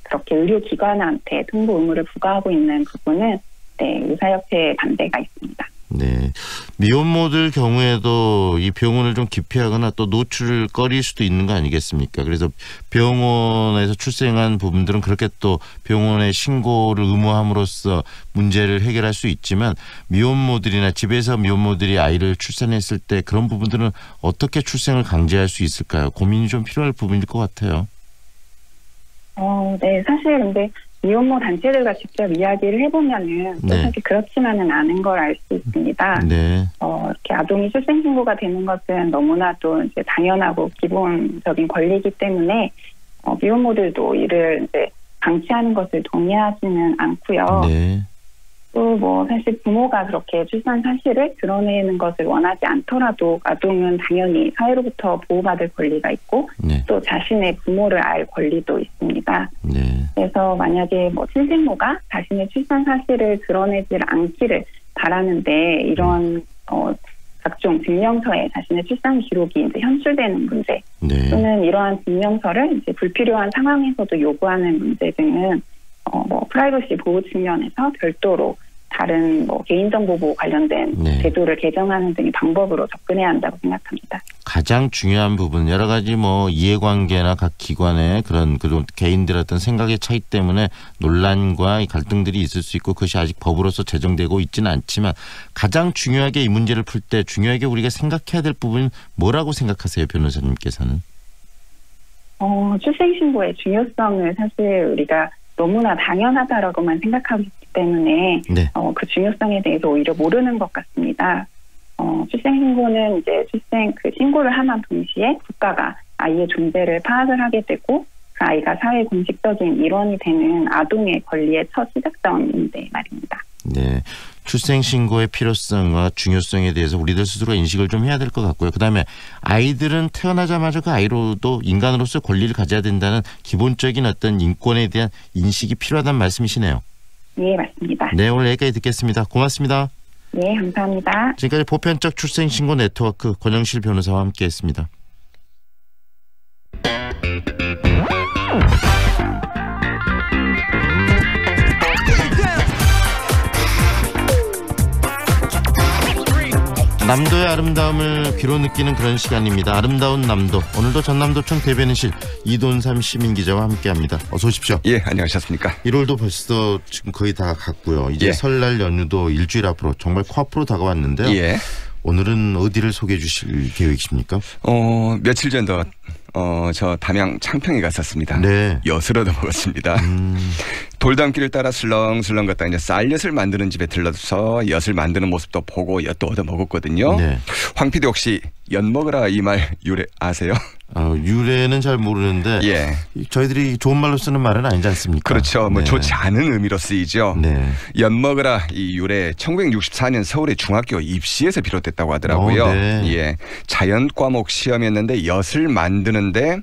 그렇게 의료기관한테 통보 의무를 부과하고 있는 부분은 네, 의사협회의 반대가 있습니다. 네, 미혼모들 경우에도 이 병원을 좀 기피하거나 또 노출을 꺼릴 수도 있는 거 아니겠습니까? 그래서 병원에서 출생한 부분들은 그렇게 또 병원에 신고를 의무함으로써 문제를 해결할 수 있지만 미혼모들이나 집에서 미혼모들이 아이를 출산했을 때 그런 부분들은 어떻게 출생을 강제할 수 있을까요? 고민이 좀 필요할 부분일 것 같아요. 네, 사실 근데 미혼모 단체들과 직접 이야기를 해보면은 네. 사실 그렇지만은 않은 걸 알 수 있습니다. 네. 이렇게 아동이 출생신고가 되는 것은 너무나도 이제 당연하고 기본적인 권리이기 때문에 미혼모들도 이를 이제 방치하는 것을 동의하지는 않고요. 네. 또 사실 부모가 그렇게 출산 사실을 드러내는 것을 원하지 않더라도 아동은 당연히 사회로부터 보호받을 권리가 있고 네. 또 자신의 부모를 알 권리도 있습니다. 네. 그래서 만약에 친생모가 자신의 출산 사실을 드러내지 않기를 바라는데 이런 각종 증명서에 자신의 출산 기록이 이제 현출되는 문제 네. 또는 이러한 증명서를 이제 불필요한 상황에서도 요구하는 문제 등은 프라이버시 보호 측면에서 별도로 다른 개인정보 보호 관련된 네. 제도를 개정하는 등의 방법으로 접근해야 한다고 생각합니다. 가장 중요한 부분 여러 가지 이해관계나 각 기관의 그런 개인들의 어떤 생각의 차이 때문에 논란과 갈등들이 있을 수 있고 그것이 아직 법으로서 제정되고 있지는 않지만 가장 중요하게 이 문제를 풀 때 중요하게 우리가 생각해야 될 부분은 뭐라고 생각하세요, 변호사님께서는? 출생신고의 중요성을 사실 우리가 너무나 당연하다라고만 생각하고 있기 때문에 네. 그 중요성에 대해서 오히려 모르는 것 같습니다. 출생신고는 이제 신고를 하는 동시에 국가가 아이의 존재를 파악을 하게 되고 그 아이가 사회 공식적인 일원이 되는 아동의 권리의 첫 시작점인데 말입니다. 네, 출생신고의 필요성과 중요성에 대해서 우리들 스스로 인식을 좀 해야 될 것 같고요. 그다음에 아이들은 태어나자마자 그 아이로도 인간으로서 권리를 가져야 된다는 기본적인 어떤 인권에 대한 인식이 필요하다는 말씀이시네요. 예, 맞습니다. 네, 오늘 여기까지 듣겠습니다. 고맙습니다. 네, 감사합니다. 지금까지 보편적 출생신고 네트워크 권영실 변호사와 함께했습니다. 남도의 아름다움을 귀로 느끼는 그런 시간입니다. 아름다운 남도. 오늘도 전남도청 대변인실 이돈삼 시민기자와 함께합니다. 어서 오십시오. 예, 안녕하셨습니까. 1월도 벌써 지금 거의 다 갔고요. 이제 설날 연휴도 일주일 앞으로 정말 코앞으로 다가왔는데요. 예. 오늘은 어디를 소개해 주실 계획이십니까? 며칠 전도 저 담양 창평에 갔었습니다. 네. 엿을 얻어 먹었습니다. 돌담길을 따라 슬렁슬렁 걷다 이제 쌀엿을 만드는 집에 들러서 엿을 만드는 모습도 보고 엿도 얻어 먹었거든요. 네. 황 PD 혹시 엿 먹으라 이 말 유래 아세요? 유래는 잘 모르는데 예. 저희들이 좋은 말로 쓰는 말은 아니지 않습니까? 그렇죠. 뭐 네. 좋지 않은 의미로 쓰이죠. 네. 엿 먹으라 이 유래 1964년 서울의 중학교 입시에서 비롯됐다고 하더라고요. 네. 예. 자연 과목 시험이었는데 엿을 만드는데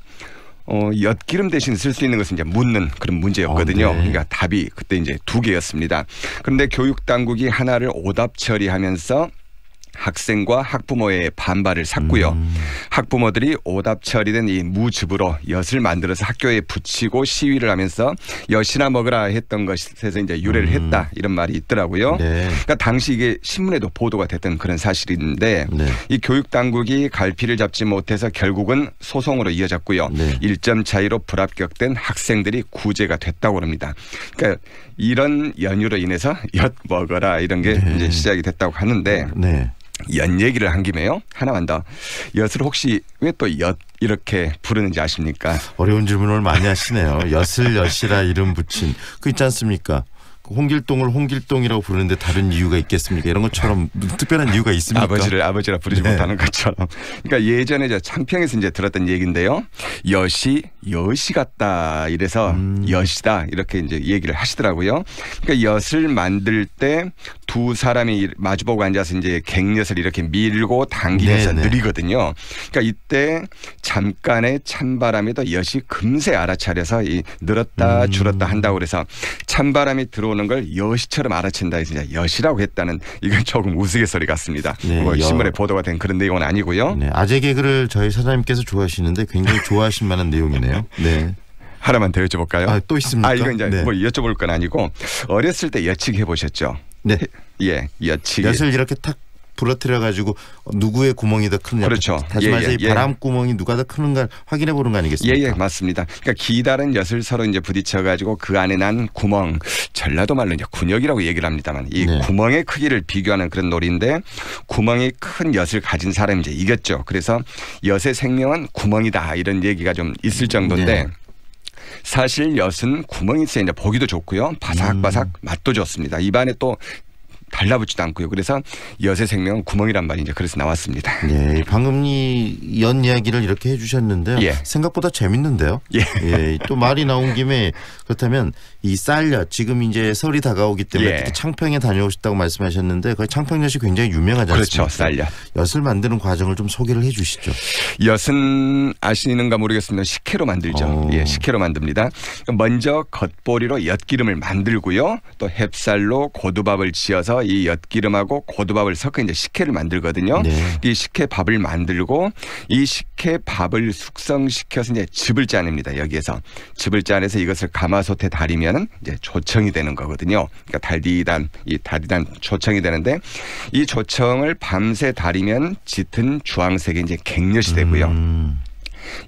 엿기름 대신 쓸 수 있는 것은 이제 묻는 그런 문제였거든요. 네. 그러니까 답이 그때 이제 2개였습니다. 그런데 교육 당국이 하나를 오답 처리하면서 학생과 학부모의 반발을 샀고요. 학부모들이 오답 처리된 이 무즙으로 엿을 만들어서 학교에 붙이고 시위를 하면서 엿이나 먹으라 했던 것에서 이제 유래를 했다 이런 말이 있더라고요. 네. 그러니까 당시 이게 신문에도 보도가 됐던 그런 사실인데 이 교육 당국이 갈피를 잡지 못해서 결국은 소송으로 이어졌고요. 1점 차이로 불합격된 학생들이 구제가 됐다고 합니다. 그러니까 이런 연유로 인해서 엿 먹어라 이런 게 이제 시작이 됐다고 하는데 엿 얘기를 한 김에요. 하나만 더. 엿을 혹시 왜 또 엿 이렇게 부르는지 아십니까? 어려운 질문을 많이 하시네요. 엿을 엿이라 이름 붙인 그 있지 않습니까? 홍길동을 홍길동이라고 부르는데 다른 이유가 있겠습니까? 이런 것처럼 특별한 이유가 있습니까? 아버지라 부르지 못하는 것처럼. 그러니까 예전에 저 창평에서 이제 들었던 얘기인데요. 엿이 같다 이래서 엿이다 이렇게 이제 얘기를 하시더라고요. 그러니까 엿을 만들 때 두 사람이 마주보고 앉아서 이제 갱엿을 이렇게 밀고 당기면서 느리거든요. 그러니까 이때 잠깐의 찬바람에도 엿이 금세 알아차려서 이 늘었다 줄었다 한다고 그래서 찬바람이 들어오는 걸 엿이처럼 알아챈다 해서 엿이라고 했다는 이건 조금 우스갯소리 같습니다. 뭐 신문에 보도가 된 그런 내용은 아니고요. 아재 개그를 저희 사장님께서 좋아하시는데 굉장히 좋아하실 만한 내용이네요. 네. 하나만 더 여쭤볼까요? 또 있습니까? 이건 이제 뭐 여쭤볼 건 아니고 어렸을 때 엿치기 해보셨죠? 네. 예, 엿치기. 엿을 이렇게 탁 부러뜨려 가지고 누구의 구멍이 더 크느냐. 그렇죠. 다시 말해서 이 바람 구멍이 누가 더 크는가 확인해 보는 거 아니겠습니까? 예, 맞습니다. 그러니까 기다란 엿을 서로 이제 부딪혀 가지고 그 안에 난 구멍, 전라도 말로 이제 군역이라고 얘기를 합니다만 이 구멍의 크기를 비교하는 그런 놀이인데 구멍이 큰 엿을 가진 사람이 이제 이겼죠. 그래서 엿의 생명은 구멍이다 이런 얘기가 좀 있을 정도인데 사실 엿은 구멍이 있어야 이제 보기도 좋고요. 바삭바삭 맛도 좋습니다. 입안에 또 달라붙지도 않고요. 그래서 엿의 생명은 구멍이란 말이 이제 그래서 나왔습니다. 예, 방금 이 엿 이야기를 이렇게 해주셨는데요. 생각보다 재밌는데요. 예, 또 말이 나온 김에 그렇다면 이 쌀엿 지금 이제 설이 다가오기 때문에 특히 창평에 다녀오셨다고 말씀하셨는데 거기 창평엿이 굉장히 유명하지 않습니까? 그렇죠, 쌀엿. 엿을 만드는 과정을 좀 소개를 해주시죠. 엿은 아시는가 모르겠습니다. 식혜로 만들죠. 예, 식혜로 만듭니다. 먼저 겉보리로 엿기름을 만들고요. 또 햅쌀로 고두밥을 지어서 이 엿기름하고 고두밥을 섞어 이제 식혜를 만들거든요. 이 식혜밥을 만들고 이 식혜밥을 숙성시켜서 이제 즙을 짜냅니다. 여기에서 즙을 짜내서 이것을 가마솥에 달이면 이제 조청이 되는 거거든요. 그러니까 달디단 조청이 되는데 이 조청을 밤새 달이면 짙은 주황색의 이제 갱엿이 되고요.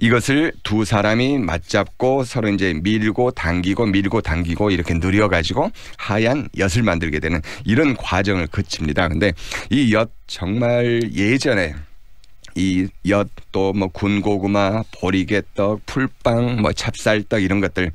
이것을 두 사람이 맞잡고 서로 이제 밀고 당기고 이렇게 늘여가지고 하얀 엿을 만들게 되는 이런 과정을 거칩니다. 근데 이 엿 정말 예전에 이 엿 또 뭐 군고구마, 보리개떡, 풀빵, 뭐 찹쌀떡 이런 것들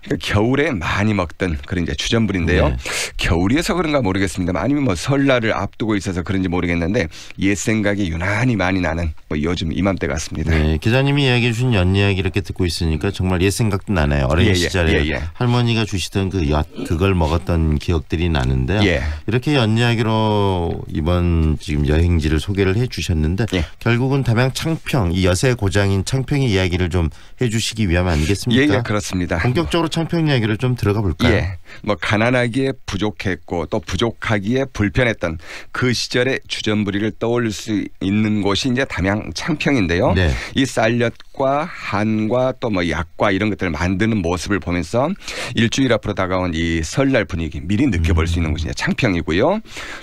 그러니까 겨울에 많이 먹던 그런 이제 주전부리인데요. 겨울이어서 그런가 모르겠습니다. 아니면 뭐 설날을 앞두고 있어서 그런지 모르겠는데 옛 생각이 유난히 많이 나는 뭐 요즘 이맘때 같습니다. 네, 기자님이 이야기해 주신 엿 이야기 이렇게 듣고 있으니까 정말 옛 생각도 나네요. 어린 시절에 할머니가 주시던 그 엿 그걸 먹었던 기억들이 나는데요. 이렇게 엿 이야기로 이번 지금 여행지를 소개를 해 주셨는데 결국은 담양 창평 이 엿의 고장인 창평의 이야기를 좀 해 주시기 위함 아니겠습니까? 예, 그렇습니다. 본격적으로 창평 이야기를 좀 들어가 볼까요? 예. 뭐 가난하기에 부족했고 또 부족하기에 불편했던 그 시절의 주전부리를 떠올릴 수 있는 곳이 이제 담양 창평인데요. 이 쌀엿과 한과 또 뭐 약과 이런 것들을 만드는 모습을 보면서 일주일 앞으로 다가온 이 설날 분위기 미리 느껴볼 수 있는 곳이 이제 창평이고요.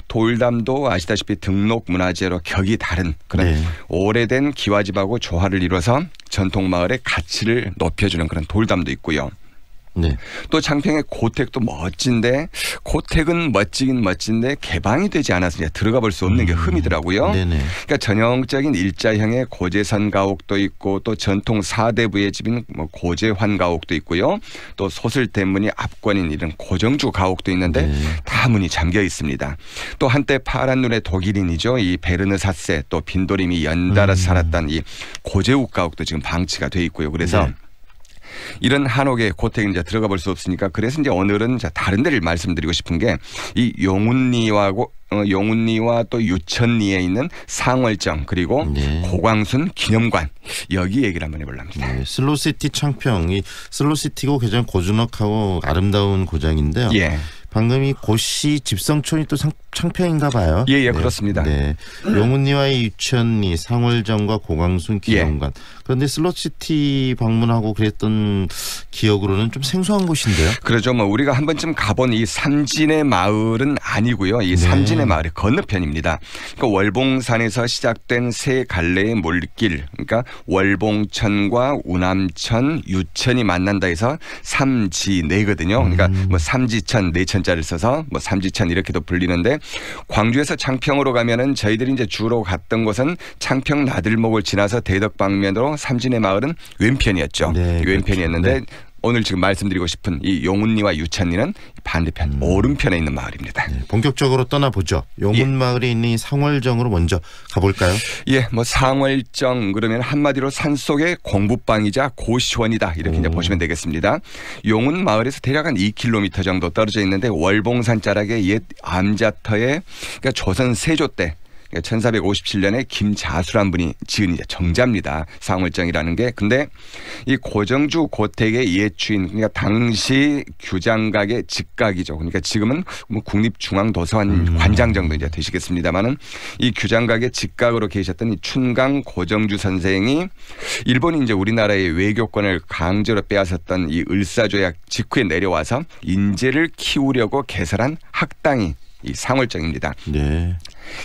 돌담도 아시다시피 등록 문화재로 격이 다른 그런 오래된 기와집하고 조화를 이뤄서 전통 마을의 가치를 높여주는 그런 돌담도 있고요. 또 창평의 고택도 멋진데 고택은 멋지긴 멋진데 개방이 되지 않아서 이제 들어가 볼 수 없는 게 흠이더라고요. 그러니까 전형적인 일자형의 고제선 가옥도 있고 또 전통 사대부의 집인 뭐 고제환 가옥도 있고요. 또 소슬대문이 압권인 이런 고정주 가옥도 있는데 다 문이 잠겨 있습니다. 또 한때 파란 눈의 독일인이죠. 이 베르느 4세 또 빈도림이 연달아 살았던 이 고제욱 가옥도 지금 방치가 돼 있고요. 그래서 이런 한옥의 고택에 이제 들어가 볼 수 없으니까 그래서 이제 오늘은 다른 데를 말씀드리고 싶은 게 이 용운리와 또 유천리에 있는 상월정 그리고 고광순 기념관 여기 얘기를 한번 해보려합니다. 슬로시티 창평 이 슬로시티고 굉장히 고즈넉하고 아름다운 고장인데요. 방금 이 고시 집성촌이 또 창평인가 봐요. 그렇습니다. 용운리와의 유천리, 상월정과 고광순 기념관. 그런데 슬로시티 방문하고 그랬던 기억으로는 좀 생소한 곳인데요. 그렇죠. 뭐 우리가 한 번쯤 가본 이 삼진의 마을은 아니고요. 이 삼진의 마을의 건너편입니다. 그러니까 월봉산에서 시작된 세 갈래의 물길, 그러니까 월봉천과 우남천, 유천이 만난다 해서 삼지내거든요. 그러니까 뭐 삼지천, 내천자를 써서 뭐 삼지천 이렇게도 불리는데 광주에서 창평으로 가면은 저희들이 이제 주로 갔던 곳은 창평 나들목을 지나서 대덕방면으로 삼진의 마을은 왼편이었죠. 왼편이었는데 오늘 지금 말씀드리고 싶은 이 용운리와 유천리는 반대편 오른편에 있는 마을입니다. 본격적으로 떠나보죠. 용운마을에 있는 이 상월정으로 먼저 가볼까요? 뭐 상월정 그러면 한마디로 산속의 공부방이자 고시원이다 이렇게 이제 보시면 되겠습니다. 용운마을에서 대략 한 2km 정도 떨어져 있는데 월봉산 자락의 옛 암자터에 그러니까 조선 세조 때 1457년에 김자수란 분이 지은 이제 정자입니다. 상월정이라는 게. 근데 이 고정주 고택의 옛 주인 그러니까 당시 규장각의 직각이죠. 그러니까 지금은 뭐 국립중앙도서관 관장 정도 이제 되시겠습니다만은 이 규장각의 직각으로 계셨던 이 춘강 고정주 선생이 일본이 이제 우리나라의 외교권을 강제로 빼앗았던 이 을사조약 직후에 내려와서 인재를 키우려고 개설한 학당이 이 상월정입니다.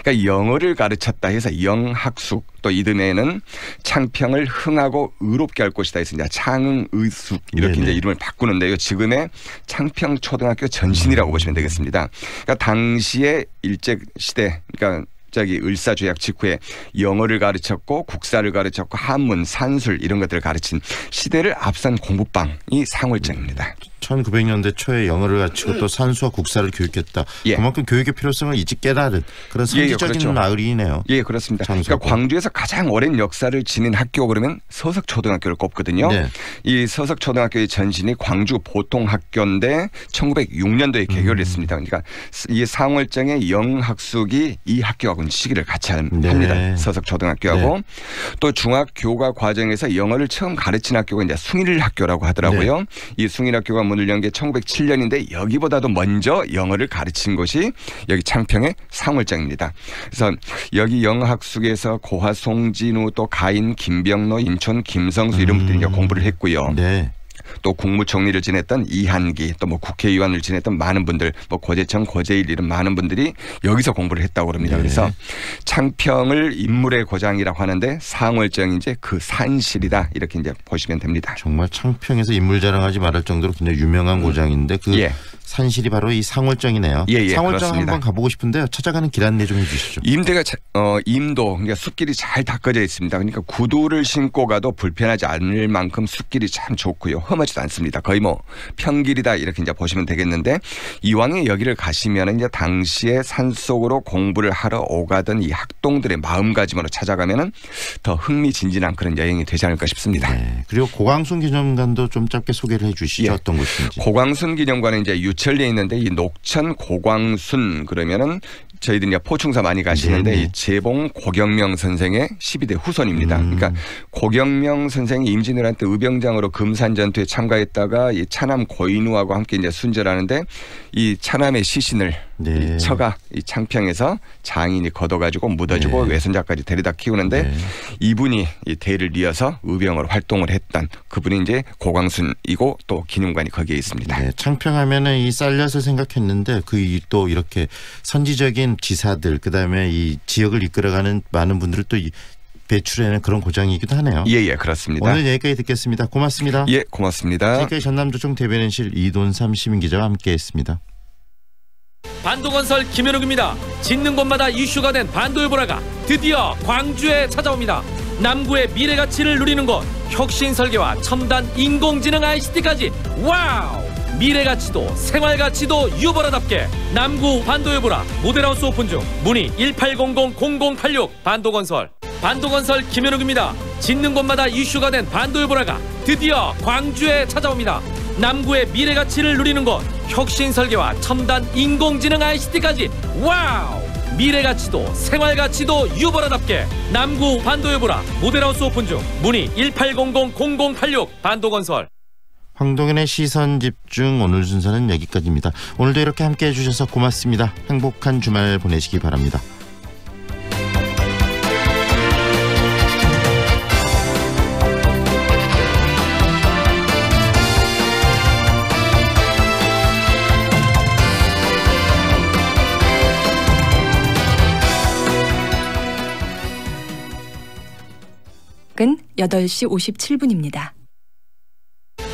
그러니까 영어를 가르쳤다 해서 영학숙 또 이듬해에는 창평을 흥하고 의롭게 할 곳이다 해서 이제 창흥의숙 이렇게 이제 이름을 바꾸는데요. 지금의 창평초등학교 전신이라고 보시면 되겠습니다. 그러니까 당시의 일제시대 그러니까 을사조약 직후에 영어를 가르쳤고 국사를 가르쳤고 한문, 산술 이런 것들을 가르친 시대를 앞선 공부방이 상월정입니다. 1900년대 초에 영어를 가르치고 또 산수와 국사를 교육했다. 그만큼 교육의 필요성을 일찍 깨달은 그런 상징적인 마을이네요. 그렇습니다. 그러니까 광주에서 가장 오랜 역사를 지닌 학교 그러면 서석초등학교를 꼽거든요. 이 서석초등학교의 전신이 광주 보통학교인데 1906년도에 개교를 했습니다. 그러니까 이 상월정의 영학숙이 이 학교하고는 시기를 같이 합니다. 서석초등학교하고 또 중학교과 과정에서 영어를 처음 가르친 학교가 이제 숭일학교라고 하더라고요. 이 숭일학교가 문을 연 게 1907년인데 여기보다도 먼저 영어를 가르친 곳이 여기 창평의 상월정입니다. 그래서 여기 영학숙에서 고화 송진우 또 가인 김병로 인촌 김성수 이런 분들이 공부를 했고요. 또 국무총리를 지냈던 이한기 또 뭐 국회의원을 지냈던 많은 분들 뭐 고재청 고재일 이런 많은 분들이 여기서 공부를 했다고 그럽니다. 그래서 창평을 인물의 고장이라고 하는데 상월정이 이제 그 산실이다 이렇게 이제 보시면 됩니다. 정말 창평에서 인물 자랑하지 말할 정도로 굉장히 유명한 고장인데 그 산실이 바로 이 상월정이네요. 예, 상월정 그렇습니다. 한번 가보고 싶은데요. 찾아가는 길 안내 좀 해주시죠. 임도 그러니까 숲길이 잘 닦아져 있습니다. 그러니까 구두를 신고 가도 불편하지 않을 만큼 숲길이 참 좋고요. 험하지도 않습니다. 거의 뭐 평길이다 이렇게 이제 보시면 되겠는데 이왕에 여기를 가시면 이제 당시에 산속으로 공부를 하러 오가던 이 학동들의 마음가짐으로 찾아가면은 더 흥미진진한 그런 여행이 되지 않을까 싶습니다. 네. 그리고 고광순 기념관도 좀 짧게 소개를 해주시죠. 어떤 곳인지. 고광순 기념관은 이제 유천리에 있는데 이 녹천 고광순 그러면은 저희들이 이제 포충사 많이 가시는데 이 재봉 고경명 선생의 12대 후손입니다. 그러니까 고경명 선생이 임진왜란 때 의병장으로 금산 전투에 참가했다가 이 차남 고인우하고 함께 이제 순절하는데 이 차남의 시신을 이 처가 이 창평에서 장인이 걷어가지고 묻어주고 외손자까지 데려다 키우는데 이분이 이 대를 이어서 의병으로 활동을 했던 그분이 이제 고광순이고 또 기념관이 거기에 있습니다. 네, 창평하면은 이 쌀엿을 생각했는데 그 또 이렇게 선지적인 지사들 그다음에 이 지역을 이끌어가는 많은 분들을 또 배출해내는 그런 고장이기도 하네요. 예, 그렇습니다. 오늘 여기까지 듣겠습니다. 고맙습니다. 예, 고맙습니다. 지금까지 전남도청 대변인실 이돈삼 시민기자와 함께했습니다. 반도건설 김현욱입니다. 짓는 곳마다 이슈가 된 반도일보라가 드디어 광주에 찾아옵니다. 남구의 미래 가치를 누리는 곳, 혁신 설계와 첨단 인공지능 ICT까지 와우! 미래 가치도 생활 가치도 유보라답게 남구 반도일보라 모델하우스 오픈 중 문의 1800-0086 반도건설. 반도건설 김현욱입니다. 짓는 곳마다 이슈가 된 반도일보라가 드디어 광주에 찾아옵니다. 남구의 미래 가치를 누리는 곳, 혁신 설계와 첨단 인공지능 ICT까지 와우! 미래 가치도 생활 가치도 유보라답게 남구 반도일보라 모델하우스 오픈 중 문의 1800-0086 반도건설. 황동현의 시선집중 오늘 순서는 여기까지입니다. 오늘도 이렇게 함께해 주셔서 고맙습니다. 행복한 주말 보내시기 바랍니다. 은 8시 57분입니다.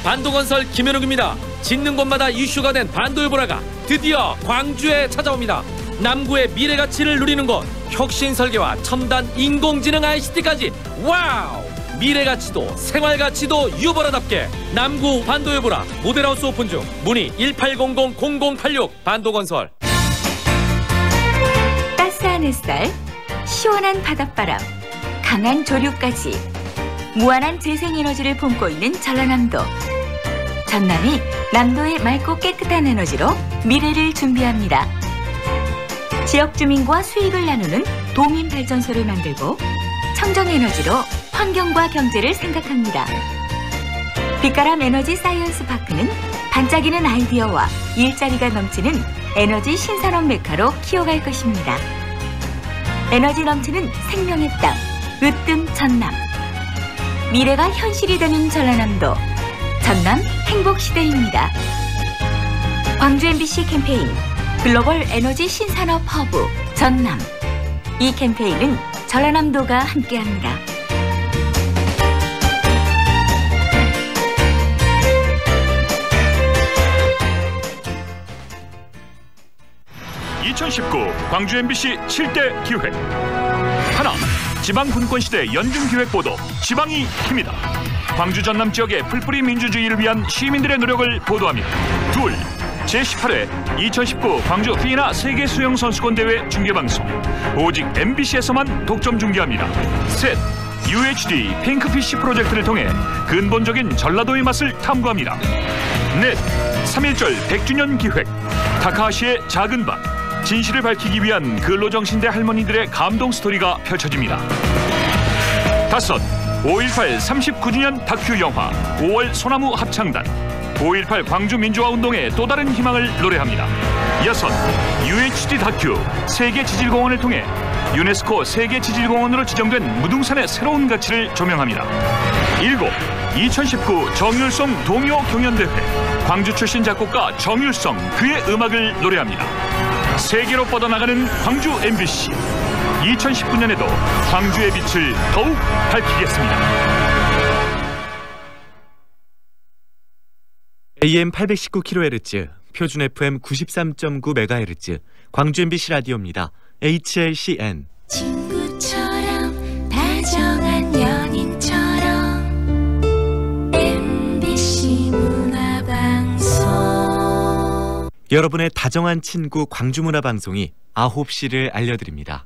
반도건설 김현욱입니다. 짓는 곳마다 이슈가 된 반도일보라가 드디어 광주에 찾아옵니다. 남구의 미래 가치를 누리는 곳, 혁신 설계와 첨단 인공지능 ICT까지 와우! 미래 가치도 생활 가치도 유보라답게 남구 반도일보라 모델하우스 오픈 중 문의 1800-0086 반도건설. 따스한 햇살, 시원한 바닷바람, 강한 조류까지 무한한 재생에너지를 품고 있는 전라남도. 전남이 남도의 맑고 깨끗한 에너지로 미래를 준비합니다. 지역 주민과 수익을 나누는 도민발전소를 만들고 청정에너지로 환경과 경제를 생각합니다. 빛가람 에너지 사이언스 파크는 반짝이는 아이디어와 일자리가 넘치는 에너지 신산업 메카로 키워갈 것입니다. 에너지 넘치는 생명의 땅, 으뜸 전남. 미래가 현실이 되는 전라남도, 전남 행복시대입니다. 광주 MBC 캠페인 글로벌 에너지 신산업 허브 전남. 이 캠페인은 전라남도가 함께합니다. (2019) 광주 MBC 7대 기획. 하나, 지방 분권시대 연중기획보도 지방이 힘이다. 광주 전남 지역의 풀뿌리 민주주의를 위한 시민들의 노력을 보도합니다. 둘, 제18회 2019 광주 피나 세계수영선수권대회 중계방송 오직 MBC에서만 독점 중계합니다. 셋, UHD 핑크피쉬 프로젝트를 통해 근본적인 전라도의 맛을 탐구합니다. 넷, 3.1절 100주년 기획 타카하시의 작은 방. 진실을 밝히기 위한 근로정신대 할머니들의 감동 스토리가 펼쳐집니다. 다섯, 5.18 39주년 다큐 영화 5월 소나무 합창단. 5.18 광주 민주화운동의 또 다른 희망을 노래합니다. 여섯, UHD 다큐 세계지질공원을 통해 유네스코 세계지질공원으로 지정된 무등산의 새로운 가치를 조명합니다. 일곱, 2019 정율성 동요 경연대회. 광주 출신 작곡가 정율성 그의 음악을 노래합니다. 세계로 뻗어나가는 광주 MBC. 2019년에도 광주의 빛을 더욱 밝히겠습니다. AM 819kHz, 표준 FM 93.9MHz, 광주 MBC 라디오입니다. HLCN. 친구처럼 다정한 연인처럼 MBC 문화방송. 여러분의 다정한 친구 광주문화방송이 9시를 알려드립니다.